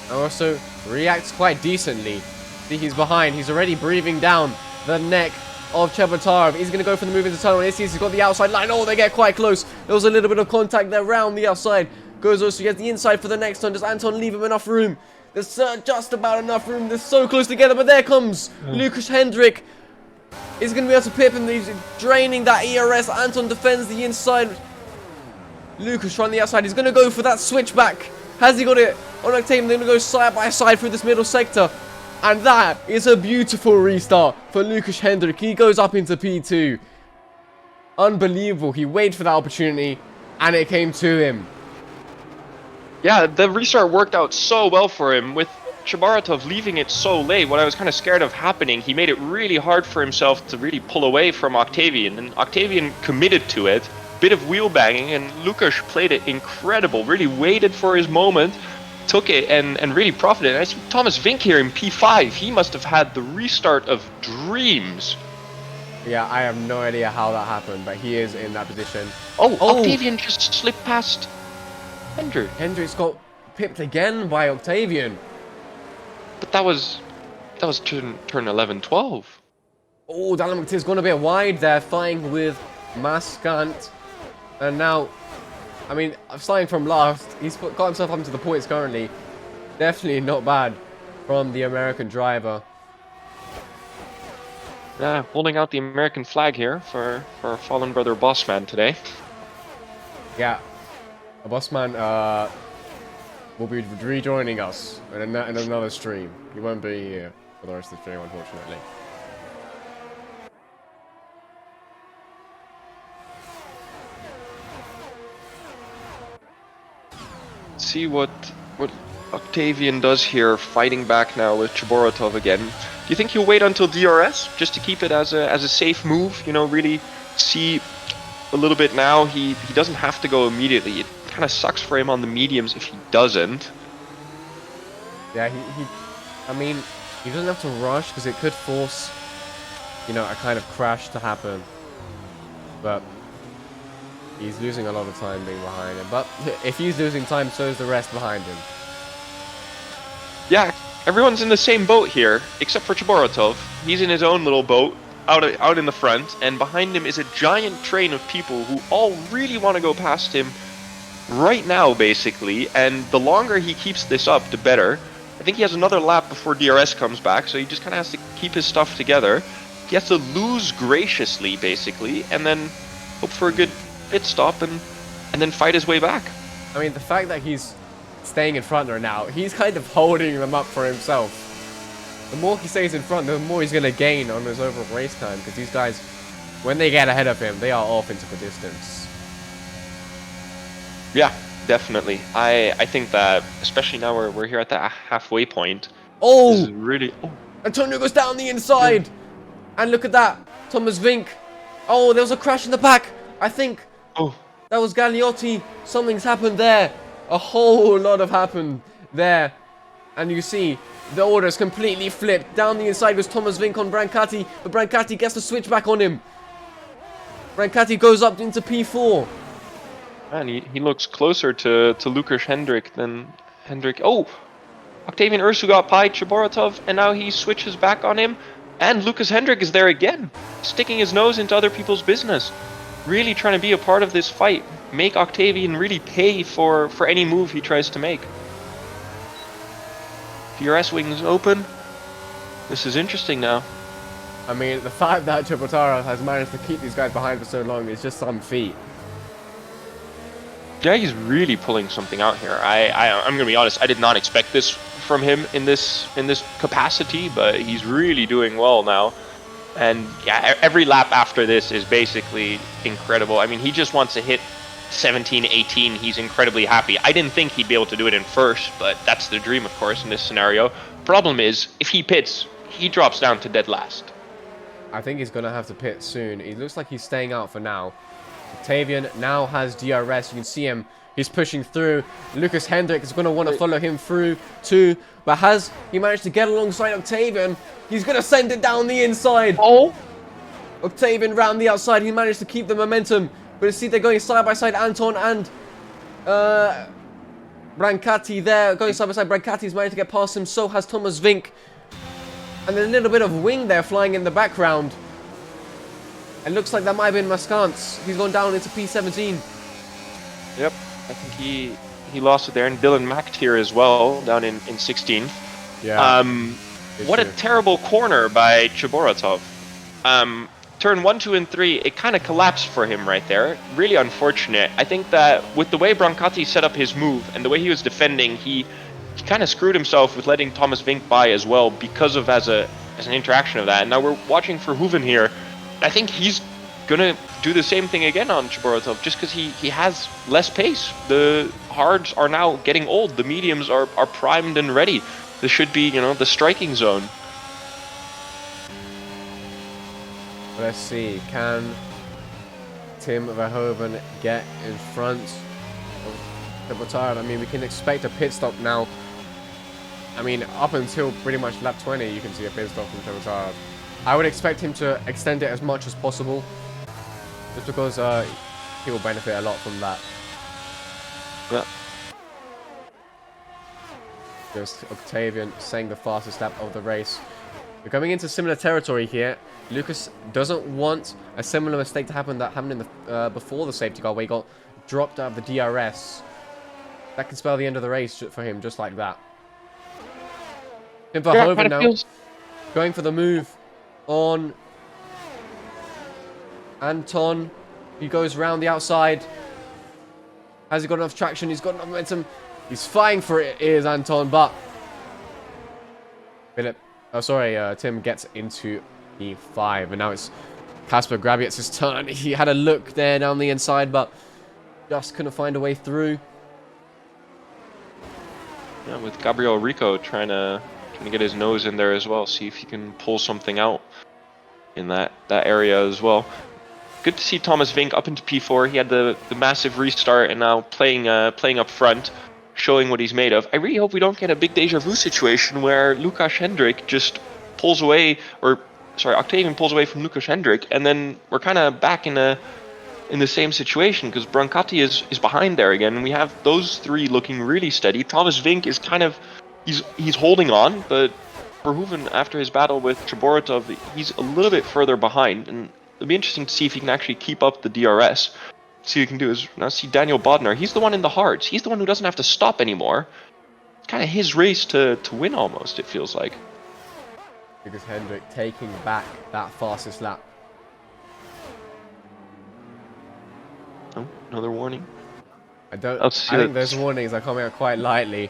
And also reacts quite decently. See, he's behind. He's already breathing down the neck of Chebatarov. He's going to go for the move into tunnel. He's got the outside line. Oh, they get quite close. There was a little bit of contact there around the outside. Goes also, he has the inside for the next turn. Does Anton leave him enough room? There's just about enough room. They're so close together. But there comes Lucas Hendrik. He's going to be able to pip him. He's draining that ERS. Anton defends the inside. Lucas on the outside. He's going to go for that switchback. Has he got it on Octavian? They're going to go side by side through this middle sector. And that is a beautiful restart for Lucas Hendrik. He goes up into P2. Unbelievable. He waited for that opportunity and it came to him. Yeah, the restart worked out so well for him. With Chabaratov leaving it so late, what I was kind of scared of happening, he made it really hard for himself to really pull away from Octavian. And Octavian committed to it. Bit of wheel banging, and Lukas played it incredible. Really waited for his moment, took it, and really profited. And I see Thomas Vink here in P5. He must have had the restart of dreams. Yeah, I have no idea how that happened, but he is in that position. Oh, Octavian just slipped past Hendrik. Hendrik's got pipped again by Octavian. But that was turn 11-12. Oh, Dallin McTeer's gone a bit wide there, fighting with Maskant. And now, I mean, starting from last, he's got himself up to the points currently. Definitely not bad from the American driver. Yeah, holding out the American flag here for our fallen brother Bossman today. Yeah, Bossman will be rejoining us in another stream. He won't be here for the rest of the stream, unfortunately. See what Octavian does here, fighting back now with Chaboratov again. Do you think he'll wait until DRS just to keep it as a safe move? You know, really see a little bit now. He doesn't have to go immediately. It kind of sucks for him on the mediums if he doesn't. Yeah, I mean, he doesn't have to rush because it could force, you know, a kind of crash to happen. But he's losing a lot of time being behind him. But if he's losing time, so is the rest behind him. Yeah, everyone's in the same boat here, except for Chaboratov. He's in his own little boat, out in the front, and behind him is a giant train of people who all really want to go past him right now, basically. And the longer he keeps this up, the better. I think he has another lap before DRS comes back, so he just kind of has to keep his stuff together. He has to lose graciously, basically, and then hope for a good pit stop and then fight his way back. I mean, the fact that he's staying in front there now, he's kind of holding them up for himself. The more he stays in front, the more he's going to gain on his overall race time, because these guys, when they get ahead of him, they are off into the distance. Yeah, definitely. I think that, especially now we're here at the halfway point. Oh! This is really... Oh. Antonio goes down the inside! And look at that! Thomas Vink! Oh, there was a crash in the back! I think Oh. that was Gagliotti. Something's happened there. A whole lot have happened there. And you see, the order's completely flipped. Down the inside goes Thomas Vink on Brancati, but Brancati gets the switch back on him. Brancati goes up into P4. Man, he looks closer to Lukas Hendrik than Hendrik. Oh! Octavian Ursu got by Chaboratov, and now he switches back on him. And Lukas Hendrik is there again, sticking his nose into other people's business. Really trying to be a part of this fight. Make Octavian really pay for any move he tries to make. DRS wings open. This is interesting now. I mean, the fact that Chabotarov has managed to keep these guys behind for so long is just some feat. Yeah, he's really pulling something out here. I'm gonna be honest, I did not expect this from him in this capacity, but he's really doing well now. And yeah, every lap after this is basically incredible. I mean, he just wants to hit 17, 18. He's incredibly happy. I didn't think he'd be able to do it in first, but that's the dream, of course, in this scenario. Problem is, if he pits, he drops down to dead last. I think he's going to have to pit soon. It looks like he's staying out for now. Octavian now has DRS. You can see him. He's pushing through. Lukas Hendrik is going to want to follow him through too. But has he managed to get alongside Octavian? He's going to send it down the inside. Oh! Octavian round the outside. He managed to keep the momentum. But you see they're going side by side. Anton and Brancati there. Going side by side. Brancati's managed to get past him. So has Thomas Vink. And then a little bit of wing there flying in the background. It looks like that might have been Mascantz. He's gone down into P17. Yep, I think he lost it there. And Dylan Macht here as well, down in 16th. Yeah. What a terrible corner by Chaboratov. Turn 1, 2, and 3, it kind of collapsed for him right there. Really unfortunate. I think that with the way Brancati set up his move and the way he was defending, he kind of screwed himself with letting Thomas Vink by as well because of as an interaction of that. And now we're watching for Hooven here. I think he's gonna do the same thing again on Chaboratov just because he has less pace. The hards are now getting old. The mediums are primed and ready. This should be, you know, the striking zone. Let's see. Can Tim Verhoeven get in front of Chabotarov? I mean, we can expect a pit stop now. I mean, up until pretty much lap 20, you can see a pit stop from Chabotarov. I would expect him to extend it as much as possible, just because he will benefit a lot from that. Yeah. Just Octavian saying the fastest lap of the race. We're coming into similar territory here. Lucas doesn't want a similar mistake to happen that happened in the before the safety car, where he got dropped out of the DRS. That can spell the end of the race for him, just like that. Tim Verhoeven now going for the move on Anton. He goes round the outside. Has he got enough traction? He's got enough momentum. He's fighting for it, is Anton, but Tim gets into P5, and now it's Kasper Grabietz's turn. He had a look there down the inside, but just couldn't find a way through. Yeah, with Gabriel Rico trying to get his nose in there as well, see if he can pull something out in that area as well. Good to see Thomas Vink up into P4. He had the massive restart and now playing up front, showing what he's made of. I really hope we don't get a big deja vu situation where Lukas Hendrik just pulls away, or sorry, Octavian pulls away from Lukas Hendrik, and then we're kind of back in the same situation because Brancati is behind there again. And we have those three looking really steady. Thomas Vink is kind of he's holding on, but Verhoeven, after his battle with Chaboratov, he's a little bit further behind, and it'll be interesting to see if he can actually keep up the DRS. See what he can do is now see Daniel Bodnar. He's the one in the hards. He's the one who doesn't have to stop anymore. It's kind of his race to win almost, it feels like. Because Hendrik taking back that fastest lap. Oh, another warning. I think those warnings are coming out quite lightly.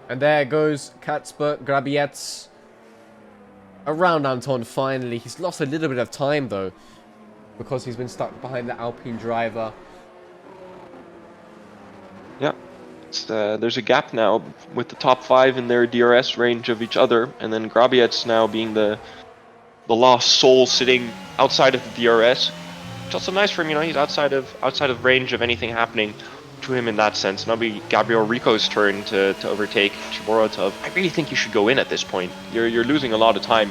And there goes Kasper Grabietz around Anton finally. He's lost a little bit of time though, because he's been stuck behind the Alpine driver. Yeah, there's a gap now with the top 5 in their DRS range of each other, and then Grabietz now being the lost soul sitting outside of the DRS. It's also nice for him, you know, he's outside of range of anything happening to him in that sense. And it'll be Gabriel Rico's turn to overtake Chaboratov. I really think you should go in at this point. You're losing a lot of time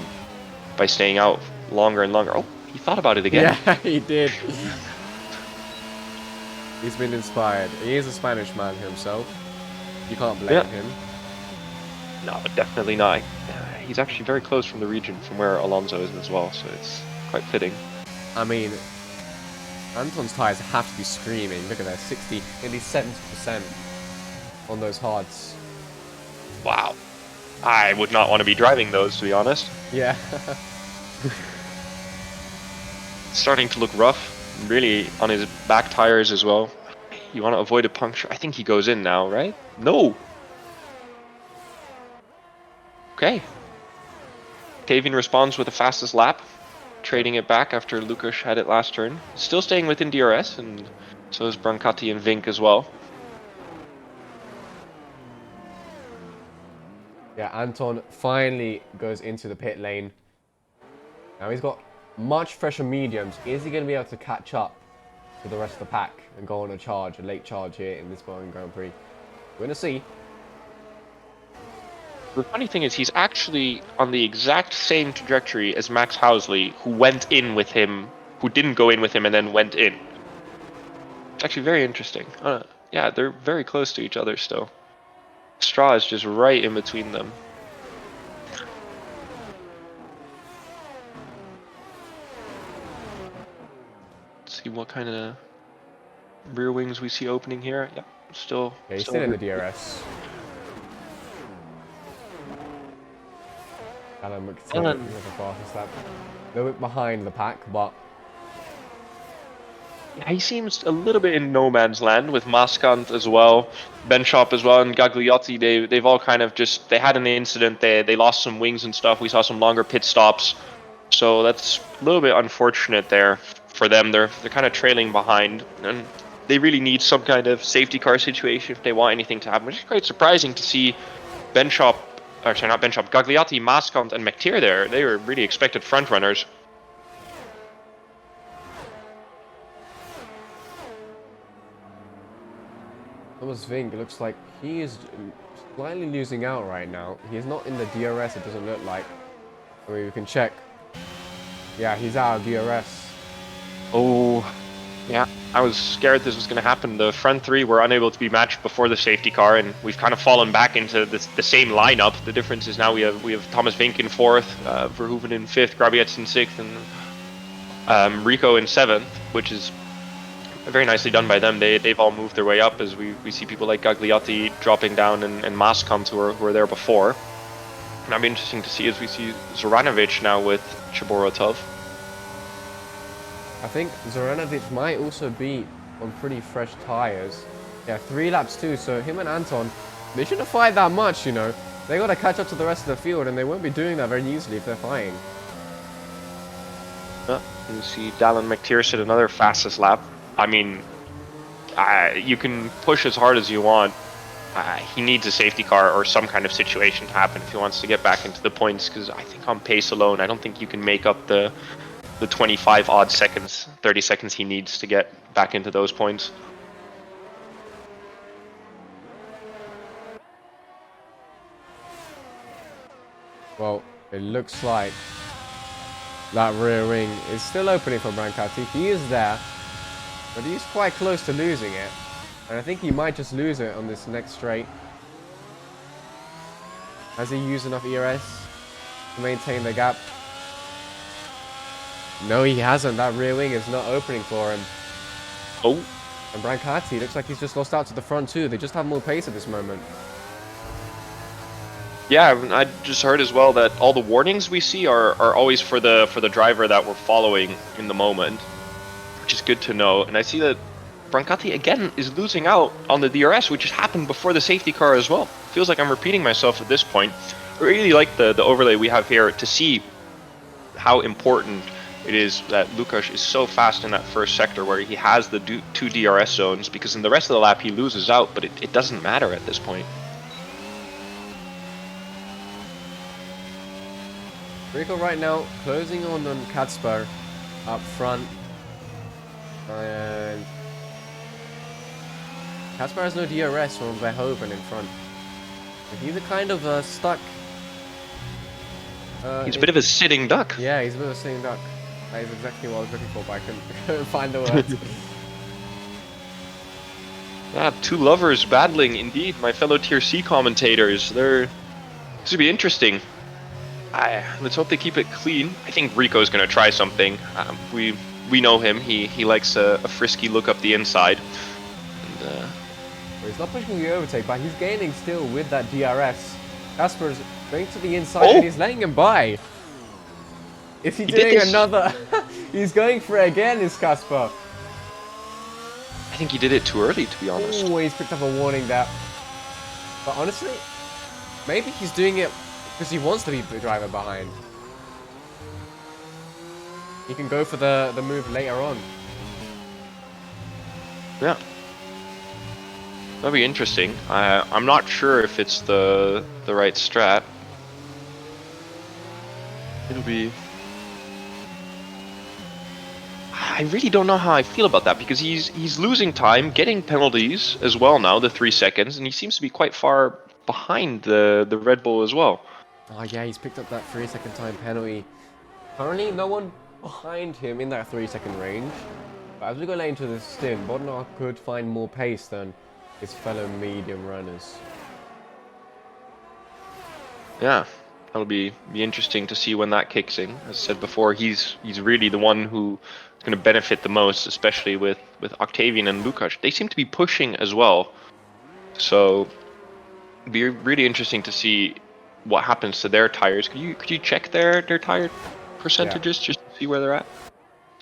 by staying out longer and longer. Oh, he thought about it again. Yeah, he did. He's been inspired. He is a Spanish man himself. You can't blame him. No, definitely not. He's actually very close from the region from where Alonso is as well, so it's quite fitting. I mean, Anton's tyres have to be screaming. Look at that, 60, nearly 70% on those hards. Wow. I would not want to be driving those, to be honest. Yeah. Starting to look rough, really, on his back tires as well. You want to avoid a puncture. I think he goes in now, right? No! Okay. Octavian responds with the fastest lap, trading it back after Lukas had it last turn. Still staying within DRS, and so is Brancati and Vink as well. Yeah, Anton finally goes into the pit lane. Now he's got much fresher mediums. Is he going to be able to catch up to the rest of the pack and go on a late charge here in this Bahrain Grand Prix? We're going to see. The funny thing is he's actually on the exact same trajectory as Max Housley, who went in with him, who didn't go in with him and then went in. It's actually very interesting. Yeah, they're very close to each other still. Straw is just right in between them. Let's see what kind of rear wings we see opening here. Yeah, still. Yeah, he's still in the DRS. Alan McTaggart with the fastest lap. A little bit behind the pack, but yeah, he seems a little bit in no man's land with Maskant as well, Benchop as well, and Gagliotti. They've all kind of just, they had an incident. They lost some wings and stuff. We saw some longer pit stops, so that's a little bit unfortunate there for them. They're kind of trailing behind, and they really need some kind of safety car situation if they want anything to happen. Which is quite surprising to see Benchop. Or sorry, not Benchop, Gagliotti, Maskant, and McTeer there. They were really expected front runners. Thomas Vink looks like he is slightly losing out right now. He's not in the DRS, it doesn't look like. I mean, we can check. Yeah, he's out of DRS. Oh, yeah. I was scared this was going to happen. The front three were unable to be matched before the safety car, and we've kind of fallen back into the same lineup. The difference is now we have Thomas Vink in 4th, Verhoeven in 5th, Grabietz in 6th, and Rico in 7th, which is very nicely done by them. They've all moved their way up as we see people like Gagliotti dropping down and Maskant who were there before. And that'll be interesting to see as we see Zoranovic now with Chaboratov. I think Zoranovic might also be on pretty fresh tyres. Yeah, 3 laps too, so him and Anton They shouldn't fight that much, you know. They got to catch up to the rest of the field, and they won't be doing that very easily if they're fighting. You see Dallin McTiernan another fastest lap. I mean, you can push as hard as you want. He needs a safety car or some kind of situation to happen if he wants to get back into the points, because I think on pace alone, I don't think you can make up the 25 odd seconds, 30 seconds he needs to get back into those points. Well, it looks like that rear wing is still opening for Brancati. He is there, but he's quite close to losing it. And I think he might just lose it on this next straight. Has he used enough ERS to maintain the gap? No, he hasn't. That rear wing is not opening for him. Oh. And Brancati looks like he's just lost out to the front too. They just have more pace at this moment. Yeah, I just heard as well that all the warnings we see are always for the driver that we're following in the moment, which is good to know. And I see that Brancati again is losing out on the DRS, which has happened before the safety car as well. Feels like I'm repeating myself at this point. I really like the overlay we have here to see how important it is that Lukáš is so fast in that first sector where he has the two DRS zones, because in the rest of the lap he loses out, but it doesn't matter at this point. Rico right now closing on Kacper up front, and Kacper has no DRS from Verhoeven in front. He's a kind of stuck. He's a bit of a sitting duck. Yeah, he's a bit of a sitting duck. That is exactly what I was looking for, but I couldn't find the words. Yeah, two lovers battling indeed. My fellow Tier C commentators. This would be interesting. Let's hope they keep it clean. I think Rico's going to try something. We know him. He likes a frisky look up the inside. And, well, he's not pushing the overtake, but he's gaining still with that DRS. Kasper's going to the inside and he's letting him by. Is he doing another? He's going for it again, is Kasper. I think he did it too early, to be honest. Oh, he's picked up a warning there. But honestly, maybe he's doing it because he wants to be the driver behind. He can go for the move later on. Yeah. That'll be interesting. I'm not sure if it's the right strat. It'll be... I really don't know how I feel about that, because he's losing time, getting penalties as well now, the 3 seconds, and he seems to be quite far behind the Red Bull as well. Oh yeah, he's picked up that 3-second time penalty. Currently, no one behind him in that 3-second range. But as we go late into the stint, Bodnar could find more pace than his fellow medium runners. Yeah, that'll be interesting to see when that kicks in. As I said before, he's really the one who is going to benefit the most, especially with Octavian and Lukáš. They seem to be pushing as well, so it'd be really interesting to see what happens to their tires. Could you check their tire percentages just to see where they're at?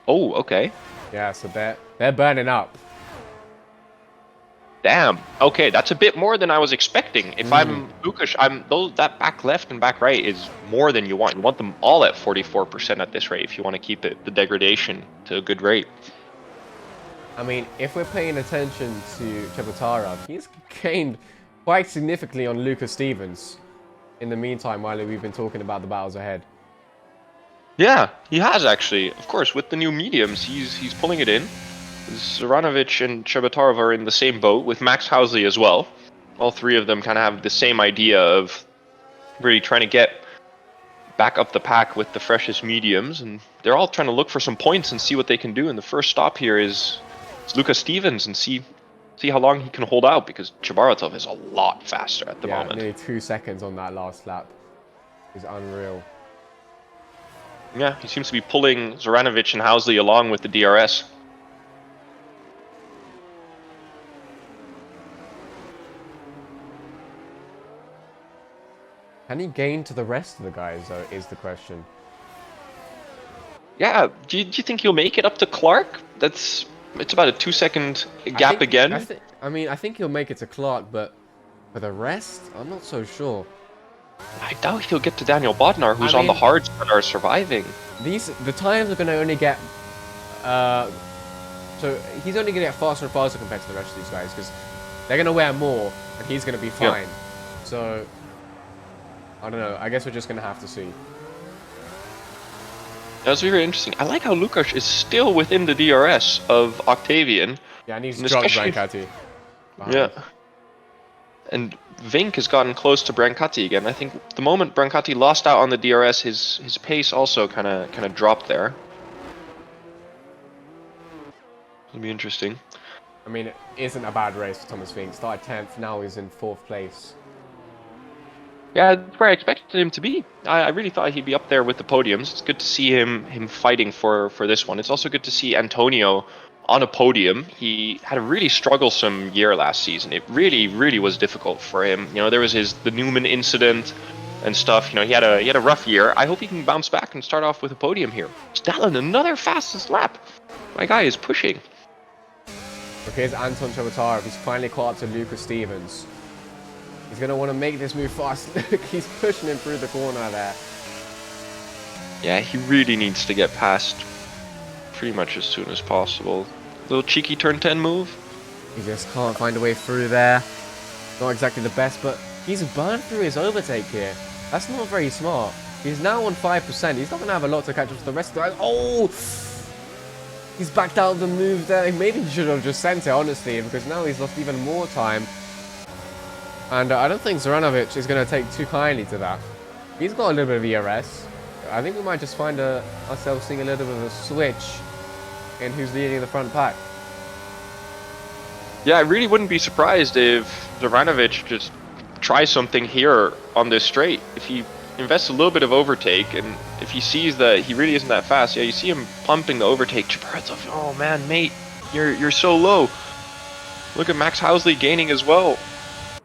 Oh, okay. Yeah, so they're burning up. Damn. Okay, that's a bit more than I was expecting. If I'm Lukáš, that back left and back right is more than you want. You want them all at 44% at this rate if you want to keep the degradation to a good rate. I mean, if we're paying attention to Chebatarov, he's gained quite significantly on Lucas Stevens in the meantime while we've been talking about the battles ahead. Yeah, he has actually. Of course, with the new mediums, he's pulling it in. Zoranovic and Chebatarov are in the same boat, with Max Housley as well. All three of them kind of have the same idea of really trying to get back up the pack with the freshest mediums, and they're all trying to look for some points and see what they can do. And the first stop here is Lucas Stevens, and see how long he can hold out, because Chebaratov is a lot faster at the moment. Nearly 2 seconds on that last lap is unreal. Yeah, he seems to be pulling Zoranovic and Housley along with the DRS. Can he gain to the rest of the guys, though, is the question. Yeah, do you think he'll make it up to Clark? It's about a 2-second gap again. I mean, I think he'll make it to Clark, but For the rest, I'm not so sure. I doubt he'll get to Daniel Bodnar, who's I on the mean- hards that are surviving. The times are going to only get, so he's only going to get faster and faster compared to the rest of these guys because they're going to wear more and he's going to be fine. So, I don't know. I guess we're just going to have to see. That's very interesting. I like how Lukas is still within the DRS of Octavian. Yeah, and he's And dropped especially- Brancati. Yeah. And Vink has gotten close to Brancati again. I think the moment Brancati lost out on the DRS, his pace also kind of dropped there. It'll be interesting. I mean, it isn't a bad race for Thomas Vink. Started 10th, now he's in 4th place. Yeah, that's where I expected him to be. I really thought he'd be up there with the podiums. It's good to see him fighting for this one. It's also good to see Antonio on a podium. He had a really strugglesome year last season. It really, really was difficult for him. You know, there was the Newman incident and stuff. You know, he had a rough year. I hope he can bounce back and start off with a podium here. Stalin, another fastest lap. My guy is pushing. So here's Anton Chobotarov. He's finally caught up to Lucas Stevens. He's going to want to make this move fast. Look, he's pushing him through the corner there. Yeah, he really needs to get past pretty much as soon as possible. Little cheeky turn 10 move. He just can't find a way through there. Not exactly the best, but he's burned through his overtake here. That's not very smart. He's now on 5%. He's not going to have a lot to catch up to the rest of the guys. Oh! He's backed out of the move there. Maybe he should have just sent it, honestly, because now he's lost even more time. And I don't think Zoranovic is going to take too kindly to that. He's got a little bit of ERS. I think we might just find ourselves seeing a little bit of a switch in who's leading the front pack. Yeah, I really wouldn't be surprised if Zoranovic just tries something here on this straight. If he invests a little bit of overtake, and if he sees that he really isn't that fast, yeah, you see him pumping the overtake. Chabaratov, oh man, mate, you're so low. Look at Max Housley gaining as well.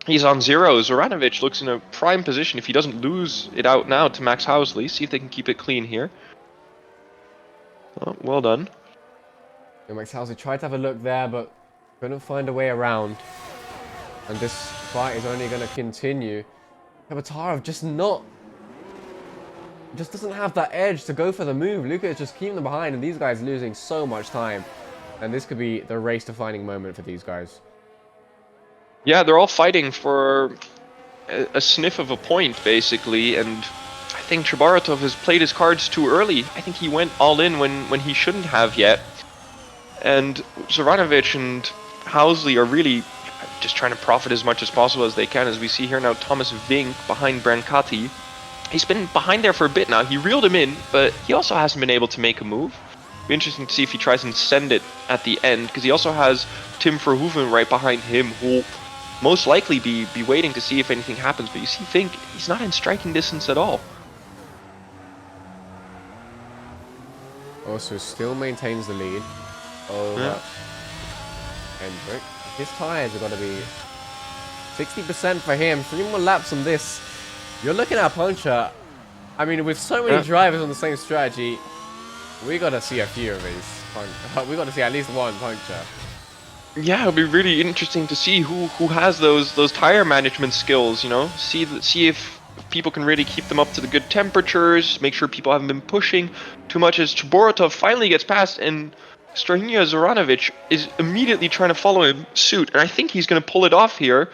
He's on 0. Zoranovic looks in a prime position if he doesn't lose it out now to Max Housley. See if they can keep it clean here. Oh, well done. Yeah, Max Housley tried to have a look there, but couldn't find a way around. And this fight is only going to continue. Chobotarov just doesn't have that edge to go for the move. Luka is just keeping them behind, and these guys losing so much time. And this could be the race-defining moment for these guys. Yeah, they're all fighting for a sniff of a point, basically, and I think Chabaratov has played his cards too early. I think he went all in when he shouldn't have yet. And Zoranovic and Housley are really just trying to profit as much as possible as they can. As we see here now, Thomas Vink behind Brancati. He's been behind there for a bit now. He reeled him in, but he also hasn't been able to make a move. Be interesting to see if he tries and send it at the end, because he also has Tim Verhoeven right behind him, who most likely be waiting to see if anything happens. But you see Vink, he's not in striking distance at all. Also still maintains the lead over Hendrick. His tyres are going to be 60% for him. 3 more laps on this. You're looking at a puncher. I mean, with so many drivers on the same strategy, we got to see a few of these. We got to see at least one puncher. Yeah, it'll be really interesting to see who has those tire management skills. You know, see if people can really keep them up to the good temperatures. Make sure people haven't been pushing too much. As Chabaratov finally gets past, and Strahinja Zoranovic is immediately trying to follow him suit, and I think he's going to pull it off here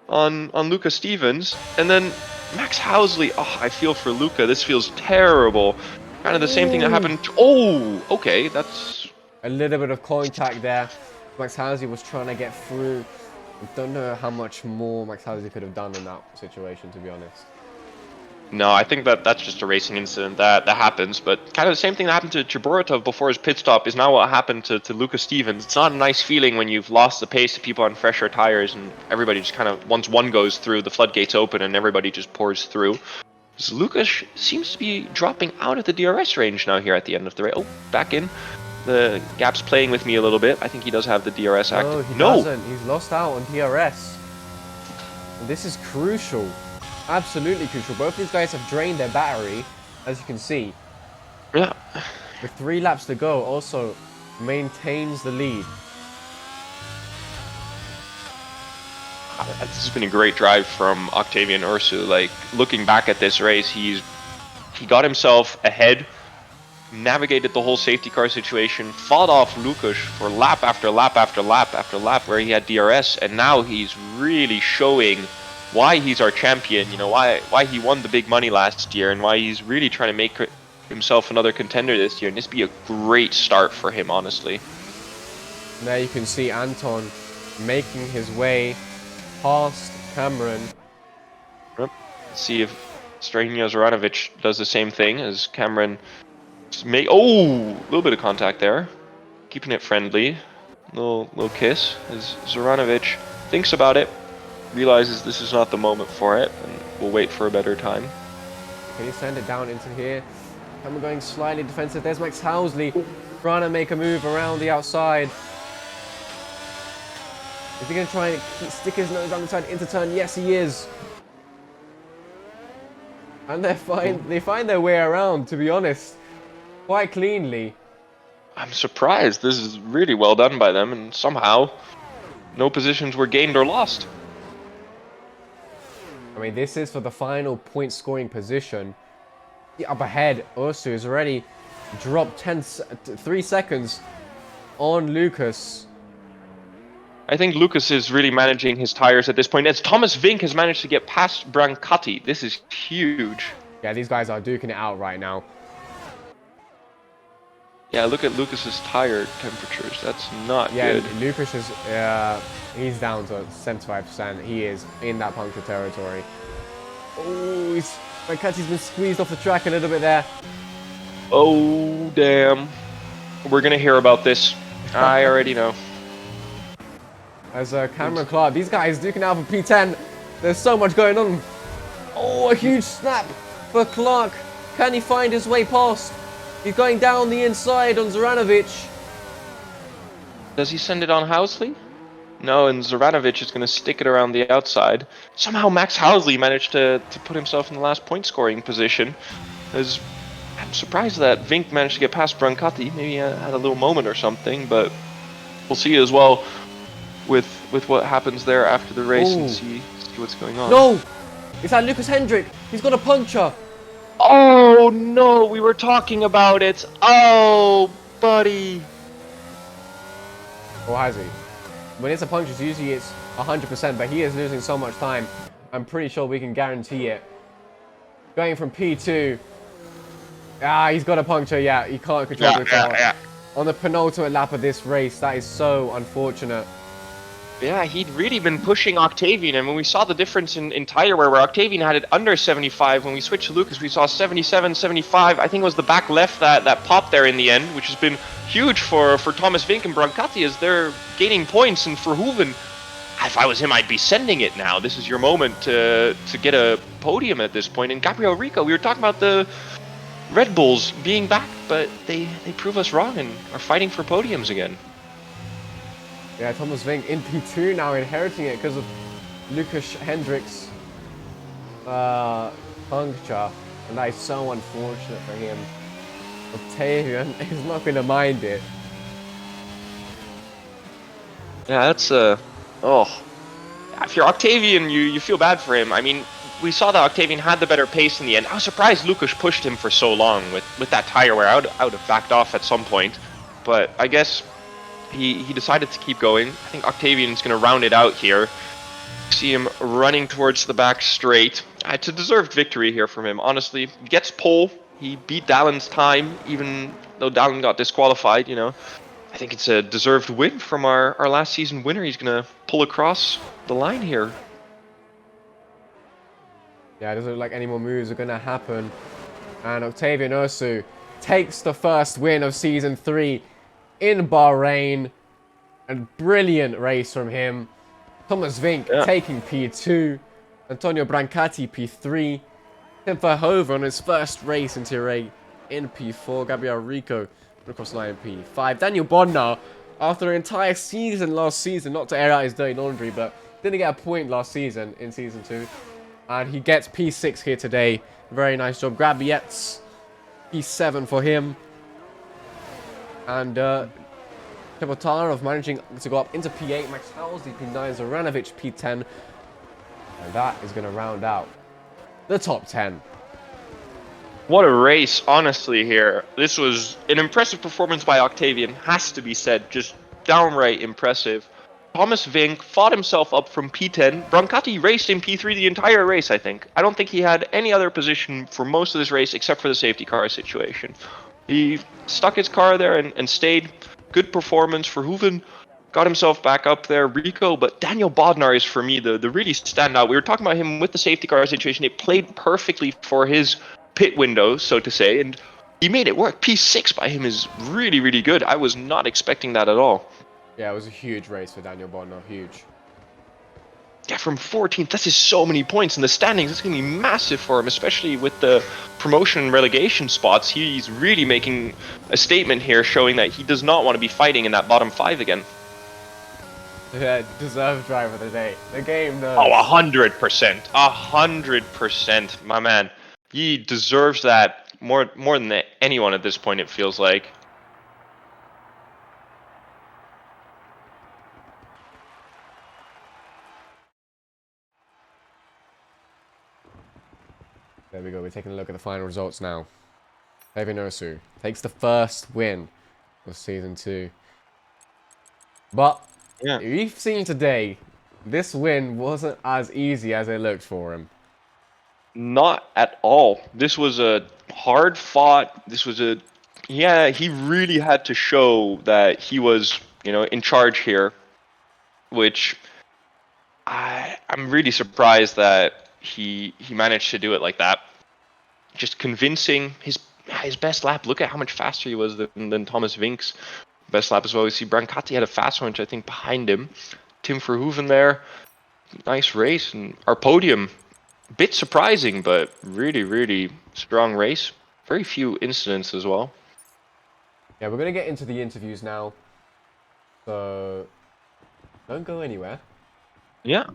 on Luca Stevens. And then Max Housley. Oh, I feel for Luca. This feels terrible. Kind of the same thing that happened. Oh, okay, that's a little bit of contact there. Max Housley was trying to get through. I don't know how much more Max Housley could have done in that situation, to be honest. No, I think that's just a racing incident that happens. But kind of the same thing that happened to Chabaratov before his pit stop is now what happened to Luca Stevens. It's not a nice feeling when you've lost the pace to people on fresher tires, and everybody just kind of, once one goes through, the floodgates open and everybody just pours through. So Lucas seems to be dropping out of the DRS range now here at the end of the race. Oh, back in. The gap's playing with me a little bit. I think he does have the DRS active. No, he doesn't. He's lost out on DRS. And this is crucial. Absolutely crucial. Both these guys have drained their battery, as you can see. Yeah. With 3 laps to go, also maintains the lead. This has been a great drive from Octavian Ursu. Like, looking back at this race, he got himself ahead, navigated the whole safety car situation, fought off Lukas for lap after lap after lap after lap where he had DRS, and now he's really showing why he's our champion, you know, why he won the big money last year, and why he's really trying to make himself another contender this year. And this be a great start for him, honestly. There you can see Anton making his way past Cameron. Yep. See if Strania Zoranovic does the same thing as Cameron. Oh, a little bit of contact there. Keeping it friendly. Little kiss as Zoranovic thinks about it, realizes this is not the moment for it, and will wait for a better time. Can he send it down into here? Cameron going slightly defensive. There's Max Housley trying to make a move around the outside. Is he going to try and stick his nose down the side into turn? Yes, he is. And they find their way around, to be honest, quite cleanly. I'm surprised. This is really well done by them, and somehow no positions were gained or lost. I mean, this is for the final point scoring position. Up ahead, Ursu has already dropped 3 seconds on Lucas. I think Lucas is really managing his tires at this point, as Thomas Vink has managed to get past Brancati. This is huge. Yeah, these guys are duking it out right now. Yeah, look at Lucas's tire temperatures. That's not good. Yeah, Lucas is he's down to 75%. He is in that puncture territory. Oh, Brancati's been squeezed off the track a little bit there. Oh, damn. We're going to hear about this. I already know. As Cameron Clark, these guys duking out for P10. There's so much going on. Oh, a huge snap for Clark. Can he find his way past? He's going down the inside on Zoranovic. Does he send it on Housley? No, and Zoranovic is going to stick it around the outside. Somehow Max Housley managed to put himself in the last point scoring position. I'm surprised that Vink managed to get past Brancati. Maybe he had a little moment or something, but we'll see as well with what happens there after the race. Ooh. And see what's going on. No! Is that Lucas Hendrick? He's got a puncture. Oh no, we were talking about it. Oh, buddy. Or has he? When it's a puncture, usually it's 100%, but he is losing so much time. I'm pretty sure we can guarantee it. Going from P2. Ah, he's got a puncture. Yeah, he can't control the car. Yeah. On the penultimate lap of this race, that is so unfortunate. Yeah, he'd really been pushing Octavian, and when we saw the difference in tire wear, where Octavian had it under 75, when we switched to Lucas, we saw 77, 75. I think it was the back left that popped there in the end, which has been huge for Thomas Vink and Brancati as they're gaining points. And for Hooven, if I was him, I'd be sending it now. This is your moment to get a podium at this point. And Gabriel Rico, we were talking about the Red Bulls being back, but they prove us wrong and are fighting for podiums again. Yeah, Thomas Vink in P2 now, inheriting it because of Lucas Hendrick's puncture, and that is so unfortunate for him. Octavian is not going to mind it. Yeah, that's oh. If you're Octavian, you feel bad for him. I mean, we saw that Octavian had the better pace in the end. I was surprised Lucas pushed him for so long with that tire wear. I would have backed off at some point, but I guess he decided to keep going. I think Octavian's going to round it out here. See him running towards the back straight. It's a deserved victory here from him, honestly. Gets pole. He beat Dallin's time, even though Dallin got disqualified, you know. I think it's a deserved win from our last season winner. He's going to pull across the line here. Yeah, it doesn't look like any more moves are going to happen. And Octavian Ursu takes the first win of Season 3 in Bahrain. A brilliant race from him. Thomas Vink taking P2. Antonio Brancati P3. Tim Verhoeven on his first race in Tier 8 in P4. Gabriel Rico across line in P5. Daniel Bodnar, after an entire season last season, not to air out his dirty laundry, but didn't get a point last season in Season 2. And he gets P6 here today. Very nice job. Grabietz, P7 for him. And Tepotarov managing to go up into P8. Max Housley, P9. Zoranovic, P10. And that is going to round out the top 10. What a race, honestly, here. This was an impressive performance by Octavian, has to be said. Just downright impressive. Thomas Vink fought himself up from P10. Brancati raced in P3 the entire race, I think. I don't think he had any other position for most of this race except for the safety car situation. He stuck his car there and stayed. Good performance for Hooven. Got himself back up there, Rico, but Daniel Bodnar is for me the really standout. We were talking about him with the safety car situation. It played perfectly for his pit window, so to say, and he made it work. P6 by him is really, really good. I was not expecting that at all. Yeah, it was a huge race for Daniel Bodnar, huge. Yeah, from 14th, that's just so many points in the standings. It's going to be massive for him, especially with the promotion and relegation spots. He's really making a statement here, showing that he does not want to be fighting in that bottom 5 again. Yeah, deserved driver of the day. The game knows. Oh, 100%. 100%, my man. He deserves that more than anyone at this point, it feels like. There we go, we're taking a look at the final results now. Osu takes the first win of Season 2. But, Yeah. we've seen today, this win wasn't as easy as it looked for him. Not at all. This was a hard fought. This was a he really had to show that he was, in charge here, which I'm really surprised that he managed to do it like that. Just convincing his best lap. Look at how much faster he was than Thomas Vink's best lap as well. You see Brancati had a fast one, which I think behind him. Tim Verhoeven there. Nice race, and our podium, bit surprising, but really, really strong race. Very few incidents as well. Yeah, we're going to get into the interviews now. So, don't go anywhere. Yeah.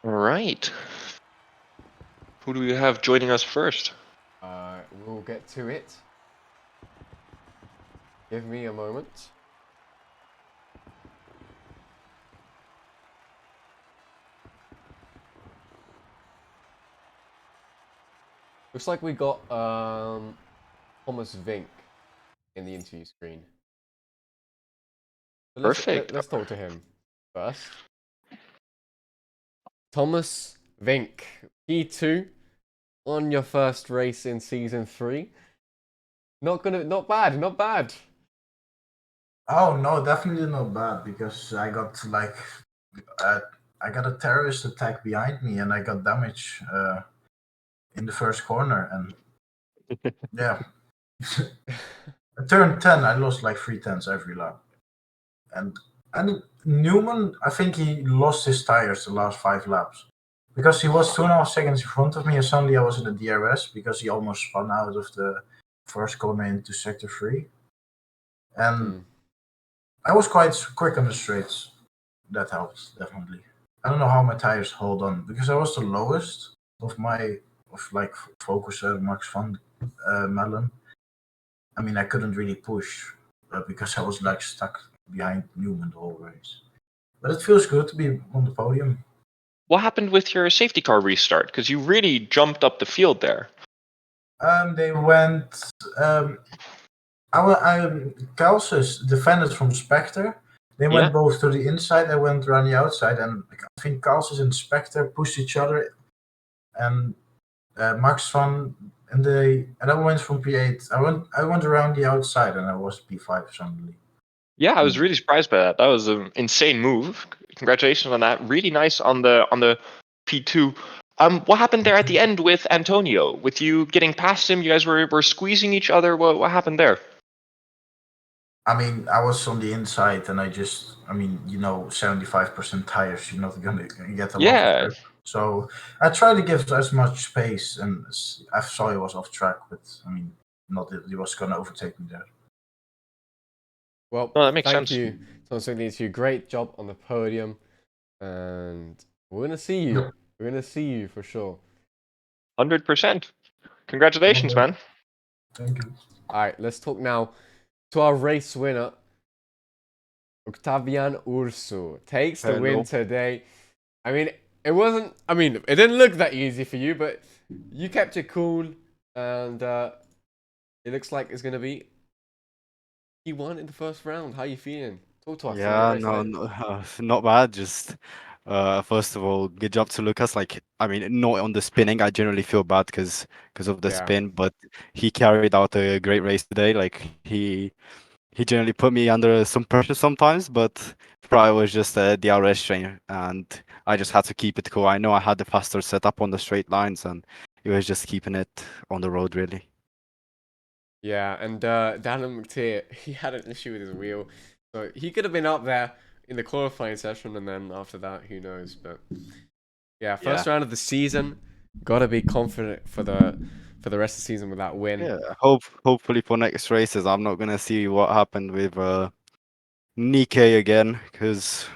All right. Who do we have joining us first? We'll get to it. Give me a moment. Looks like we got Thomas Vink in the interview screen. So Perfect. Let's talk to him first. Thomas Vink, P2 on your first race in Season 3. Not bad. Oh no, definitely not bad, because I got I got a terrorist attack behind me and I got damage in the first corner, and yeah. I turned 10, I lost like 3 tenths every lap. And Newman, I think he lost his tires the last 5 laps. Because he was 2.5 seconds in front of me, and suddenly I was in the DRS because he almost spun out of the first corner into sector 3. And I was quite quick on the straights. That helped, definitely. I don't know how my tires hold on, because I was the lowest of Focus Max Van Melon. I mean, I couldn't really push because I was like stuck behind Newman the whole race. But it feels good to be on the podium. What happened with your safety car restart? Because you really jumped up the field there. They went. Kalsis defended from Spectre. They went both to the inside. I went around the outside, and I think Kalsis and Spectre pushed each other, and Max van and I went from P8. I went around the outside, and I was P5 suddenly. Yeah, I was really surprised by that. That was an insane move. Congratulations on that. Really nice on the P2. What happened there at the end with Antonio? With you getting past him, you guys were squeezing each other. What happened there? I mean, I was on the inside, and 75% tires, you're not going to get a lot of grip. So I tried to give as much space, and I saw he was off track, but not that he was going to overtake me there. Well, that makes thank sense. you, Thomas Vink. Great job on the podium, and we're gonna see you. Yeah. We're gonna see you for sure. 100%. Congratulations, man. Thank you. Alright, let's talk now to our race winner. Octavian Ursu takes the win Hello. today. I mean, it didn't look that easy for you, but you kept it cool, and it looks like it's going to be. He won in the first round. How you feeling? Talk to us. Yeah, no, no, not bad. Just first of all, good job to Lucas. Like, I mean, not on the spinning. I generally feel bad because of the Yeah. spin, but he carried out a great race today. Like he generally put me under some pressure sometimes, but probably was just a DRS train, and I just had to keep it cool. I know I had the faster setup on the straight lines, and it was just keeping it on the road really. Yeah, and Daniel McTeer, he had an issue with his wheel. So he could have been up there in the qualifying session, and then after that, who knows. But yeah, first Yeah. round of the season. Gotta be confident for the rest of the season with that win. Yeah, hopefully for next races, I'm not gonna see what happened with Nikkei again, because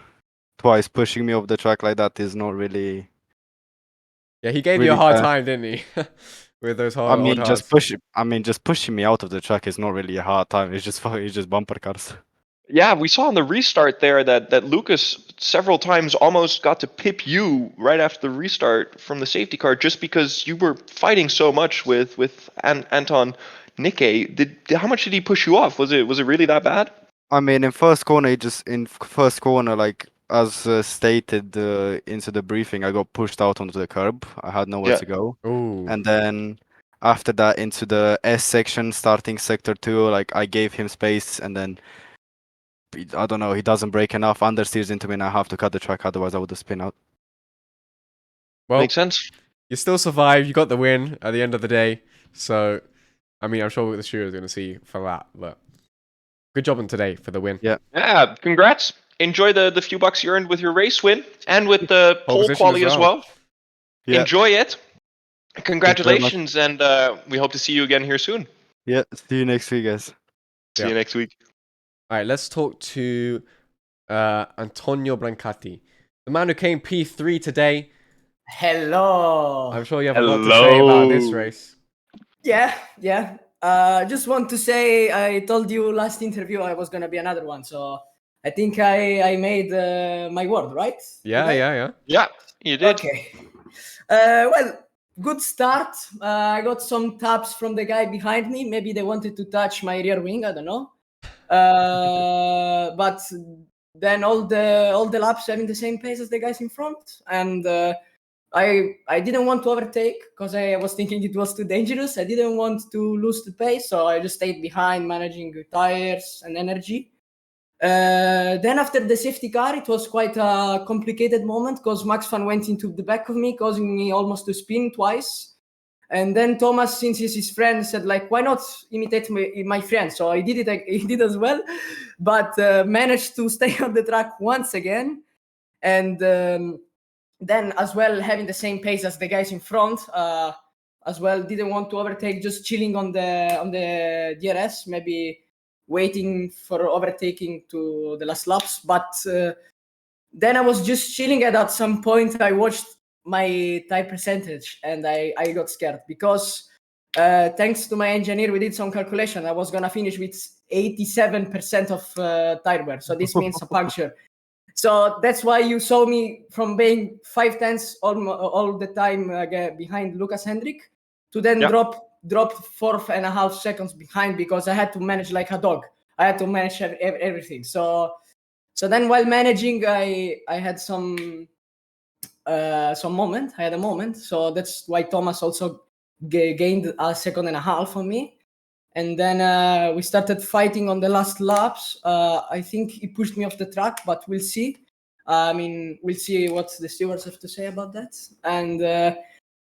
twice pushing me off the track like that is not really Yeah, he gave you a really hard fair. time, didn't he? With those I hard mean, hards. just pushing me out of the track is not really a hard time. It's just bumper cars. Yeah, we saw on the restart there that Lucas several times almost got to pip you right after the restart from the safety car just because you were fighting so much with Anton Nikkei. How much did he push you off? Was it really that bad? I mean, in first corner, first corner, like as stated into the briefing, I got pushed out onto the curb. I had nowhere Yeah. to go. Ooh. And then after that, into the S section, starting sector 2, like I gave him space, and then I don't know, he doesn't break enough, understeers into me, and I have to cut the track, otherwise I would have spin out. Well, Makes sense. you still survived. You got the win at the end of the day. So, I mean, I'm sure what the shooter is going to see for that. But good job on today for the win. Yeah. Yeah, congrats. Enjoy the few bucks you earned with your race win and with the Pole pole position as quality as well. well. Yeah. Enjoy it. Thank you very much. Congratulations, and we hope to see you again here soon. Yeah. See you next week, guys. See Yeah. you next week. All right, let's talk to Antonio Brancati, the man who came P3 today. Hello. I'm sure you have a lot to say about this Hello. race. Yeah. Just want to say I told you last interview I was gonna be another one, so I think I made my word, right? Yeah, Did I? yeah. Yeah, you did. Okay. Well, good start. I got some taps from the guy behind me. Maybe they wanted to touch my rear wing. I don't know. But then all the laps having the same pace as the guys in front, and I didn't want to overtake because I was thinking it was too dangerous. I didn't want to lose the pace, so I just stayed behind, managing tires and energy. Then after the safety car, it was quite a complicated moment because Max Van went into the back of me, causing me almost to spin twice. And then Thomas, since he's his friend, said like, "Why not imitate my friend?" So I did it. He did as well, but managed to stay on the track once again, and then as well having the same pace as the guys in front. As well, didn't want to overtake, just chilling on the DRS, maybe waiting for overtaking to the last laps. But then I was just chilling, and at some point I watched my tire percentage, and I got scared because thanks to my engineer, we did some calculation. I was gonna finish with 87% of tire wear, so this means a puncture. So that's why you saw me from being 5/10 all the time behind Lucas Hendrik to then Yeah. drop 4.5 seconds behind because I had to manage like a dog. I had to manage everything. So then while managing, I had some moment. I had a moment. So that's why Thomas also gained a second and a half on me. And then we started fighting on the last laps. I think he pushed me off the track, but we'll see. I mean, we'll see what the stewards have to say about that. And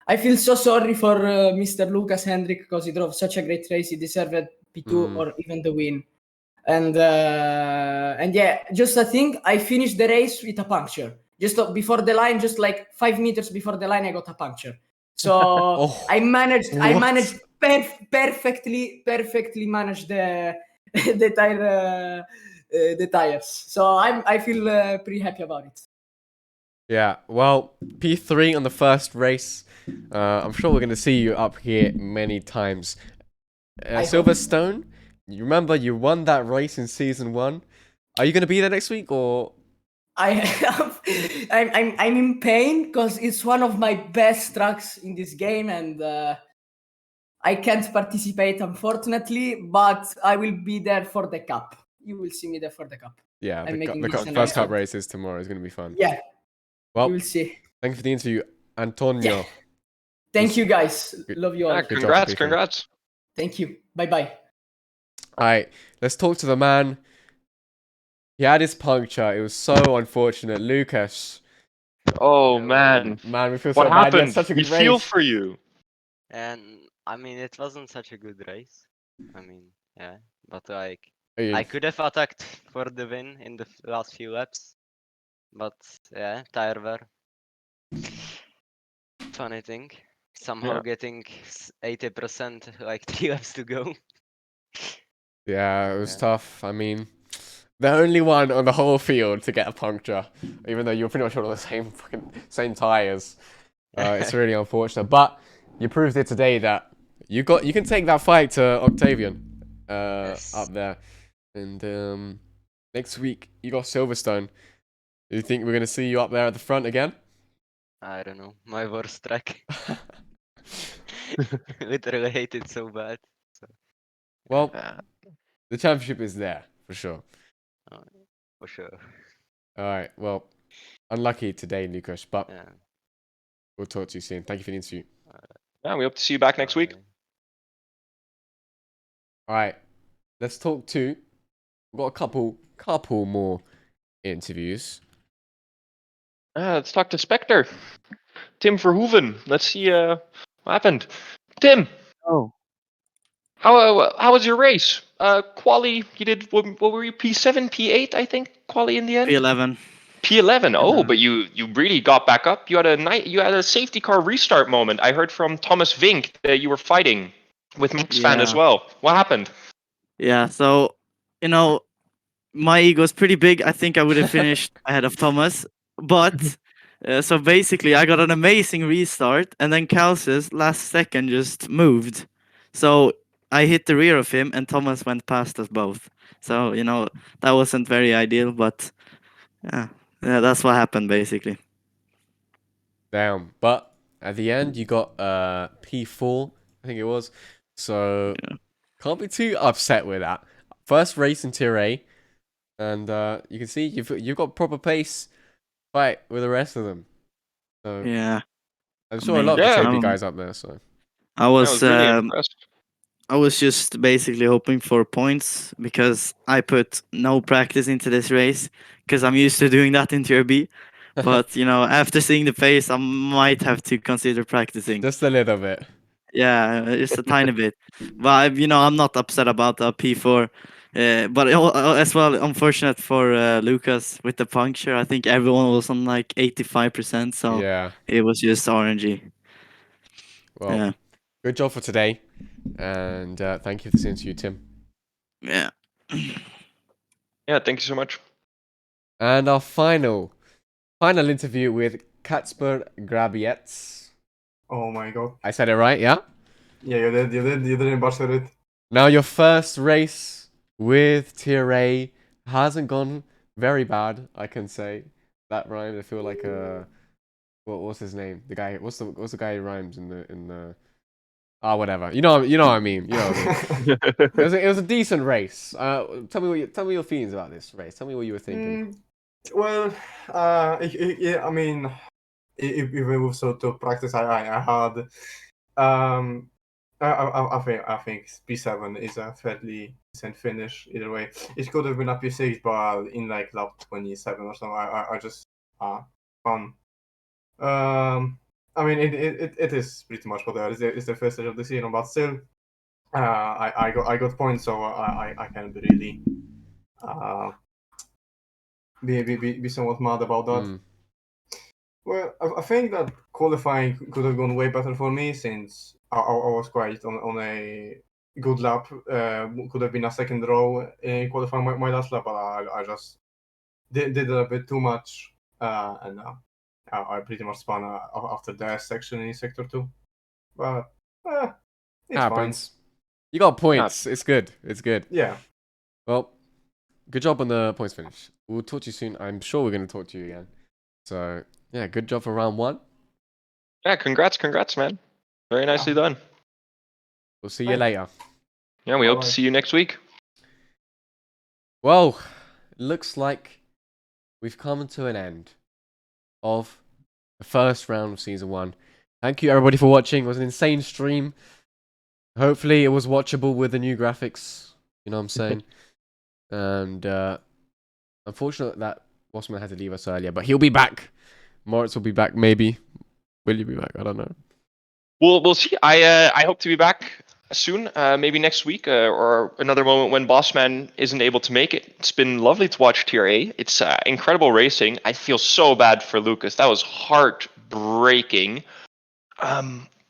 I feel so sorry for Mr. Lucas Hendrik because he drove such a great race. He deserved P2 or even the win. And yeah, just a thing. I finished the race with a puncture. Just before the line, just like 5 meters before the line, I got a puncture. So Oh, I managed what? perfectly manage the the tires. So I feel pretty happy about it. Yeah, well, P3 on the first race. I'm sure we're going to see you up here many times. I hope. Silverstone, you remember you won that race in season 1. Are you going to be there next week or? I have, I'm in pain because it's one of my best tracks in this game, and I can't participate unfortunately, but I will be there for the cup. You will see me there for the cup. Yeah, I'm making this first cup announcement. race is tomorrow. It's going to be fun. Yeah, you Well, will see. thank you for the interview, Antonio. Thank you guys. Good- Love you all. Ah, Good job for congrats, beefing. congrats. Thank you. Bye bye. All right, let's talk to the man. He had his puncture. It was so unfortunate. Lucas, Oh man, man, we feel what so bad. You had happened? such a We good feel race. for you. And I mean, it wasn't such a good race. I mean, yeah, but like I I could have attacked for the win in the last few laps, but yeah, tire wear. Funny thing, somehow Yeah. getting 80%, like 3 laps to go. Yeah, it was Yeah. tough. I mean, the only one on the whole field to get a puncture, even though you're pretty much all the same tires. It's really unfortunate, but you proved it today that you can take that fight to Octavian Yes. up there, and next week you got Silverstone. Do you think we're gonna see you up there at the front again? I don't know, my worst track. Literally hate it so bad. Well, Uh, the championship is there for sure. For sure. All right. Well, unlucky today, Lucas, but Yeah. we'll talk to you soon. Thank you for the interview. yeah, we hope to see you back next week. Bye. All right. Let's talk to. We've got a couple more interviews. Let's talk to Spectre. Tim Verhoeven. Let's see what happened. Tim, Oh, how was your race? Quali, you did what were you? P7, P8, I think. Quali in the end. P11. P11. Oh, Yeah. but you really got back up. You had a safety car restart moment. I heard from Thomas Vink that you were fighting with Max Fan as Yeah. well. What happened? Yeah. So, you know, my ego is pretty big. I think I would have finished ahead of Thomas. But, so basically, I got an amazing restart, and then Kalsis last second just moved. So I hit the rear of him, and Thomas went past us both. So, that wasn't very ideal, but yeah, that's what happened basically. Damn. But at the end, you got P4, I think it was. So can't be too upset with that. First race in Tier A, and you can see you've got proper pace fight with the rest of them. So Yeah. I'm I sure a lot of mean, the Yeah. safety guys up there. So I I was was really impressed. I was just basically hoping for points because I put no practice into this race because I'm used to doing that in Tier B. But after seeing the pace, I might have to consider practicing. just a little bit. Yeah, just a tiny bit. But I'm not upset about the P4. But as well, unfortunate for Lucas with the puncture. I think everyone was on like 85%, so Yeah. it was just RNG. Well, Yeah, good job for today, and thank you for the interview, Tim. yeah. Yeah, thank you so much. And our final interview with Kacper Grabiec. Oh my god. I said it right, yeah? Yeah, you didn't butcher it. Now your first race with Tier A hasn't gone very bad, I can say. That rhymes. I feel like what's his name? The guy what's the guy who rhymes in the whatever. You know what I mean. You know what I mean. It was a decent race. Tell me your feelings about this race. Tell me what you were thinking. Well, yeah, I mean, if we move so to practice, I had, I think P7 is a fairly decent finish either way. It could have been a P6, but in like lap 27 or something, I just fun. I mean, it is pretty much whatever. It's the first stage of the season, but still, I got points, so I can't really be somewhat mad about that. Well, I think that qualifying could have gone way better for me since I was quite on a good lap. Could have been a second row in qualifying my last lap, but I just did a bit too much, and I pretty much spun after the S section in sector 2. But it's fine. Happens. You got points. It's good. It's good. Yeah. Well, good job on the points finish. We'll talk to you soon. I'm sure we're going to talk to you again. So, yeah, good job for round 1. Yeah, congrats, man. Very nicely done. We'll see you later. Yeah, we hope to Bye-bye. see you next week. Well, it looks like we've come to an end of the first round of Season 1. Thank you, everybody, for watching. It was an insane stream. Hopefully, it was watchable with the new graphics. You know what I'm saying? And unfortunately, that Bossman had to leave us earlier, but he'll be back. Moritz will be back, maybe. Will you be back? I don't know. We'll see. I hope to be back soon, maybe next week or another moment when Bossman isn't able to make it. It's been lovely to watch TRA. It's incredible racing. I feel so bad for Lucas. That was heartbreaking.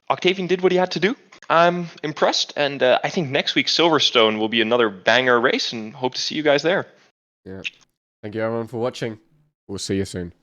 Octavian did what he had to do. I'm impressed, and I think next week Silverstone will be another banger race, and hope to see you guys there. Yeah. Thank you, everyone, for watching. We'll see you soon.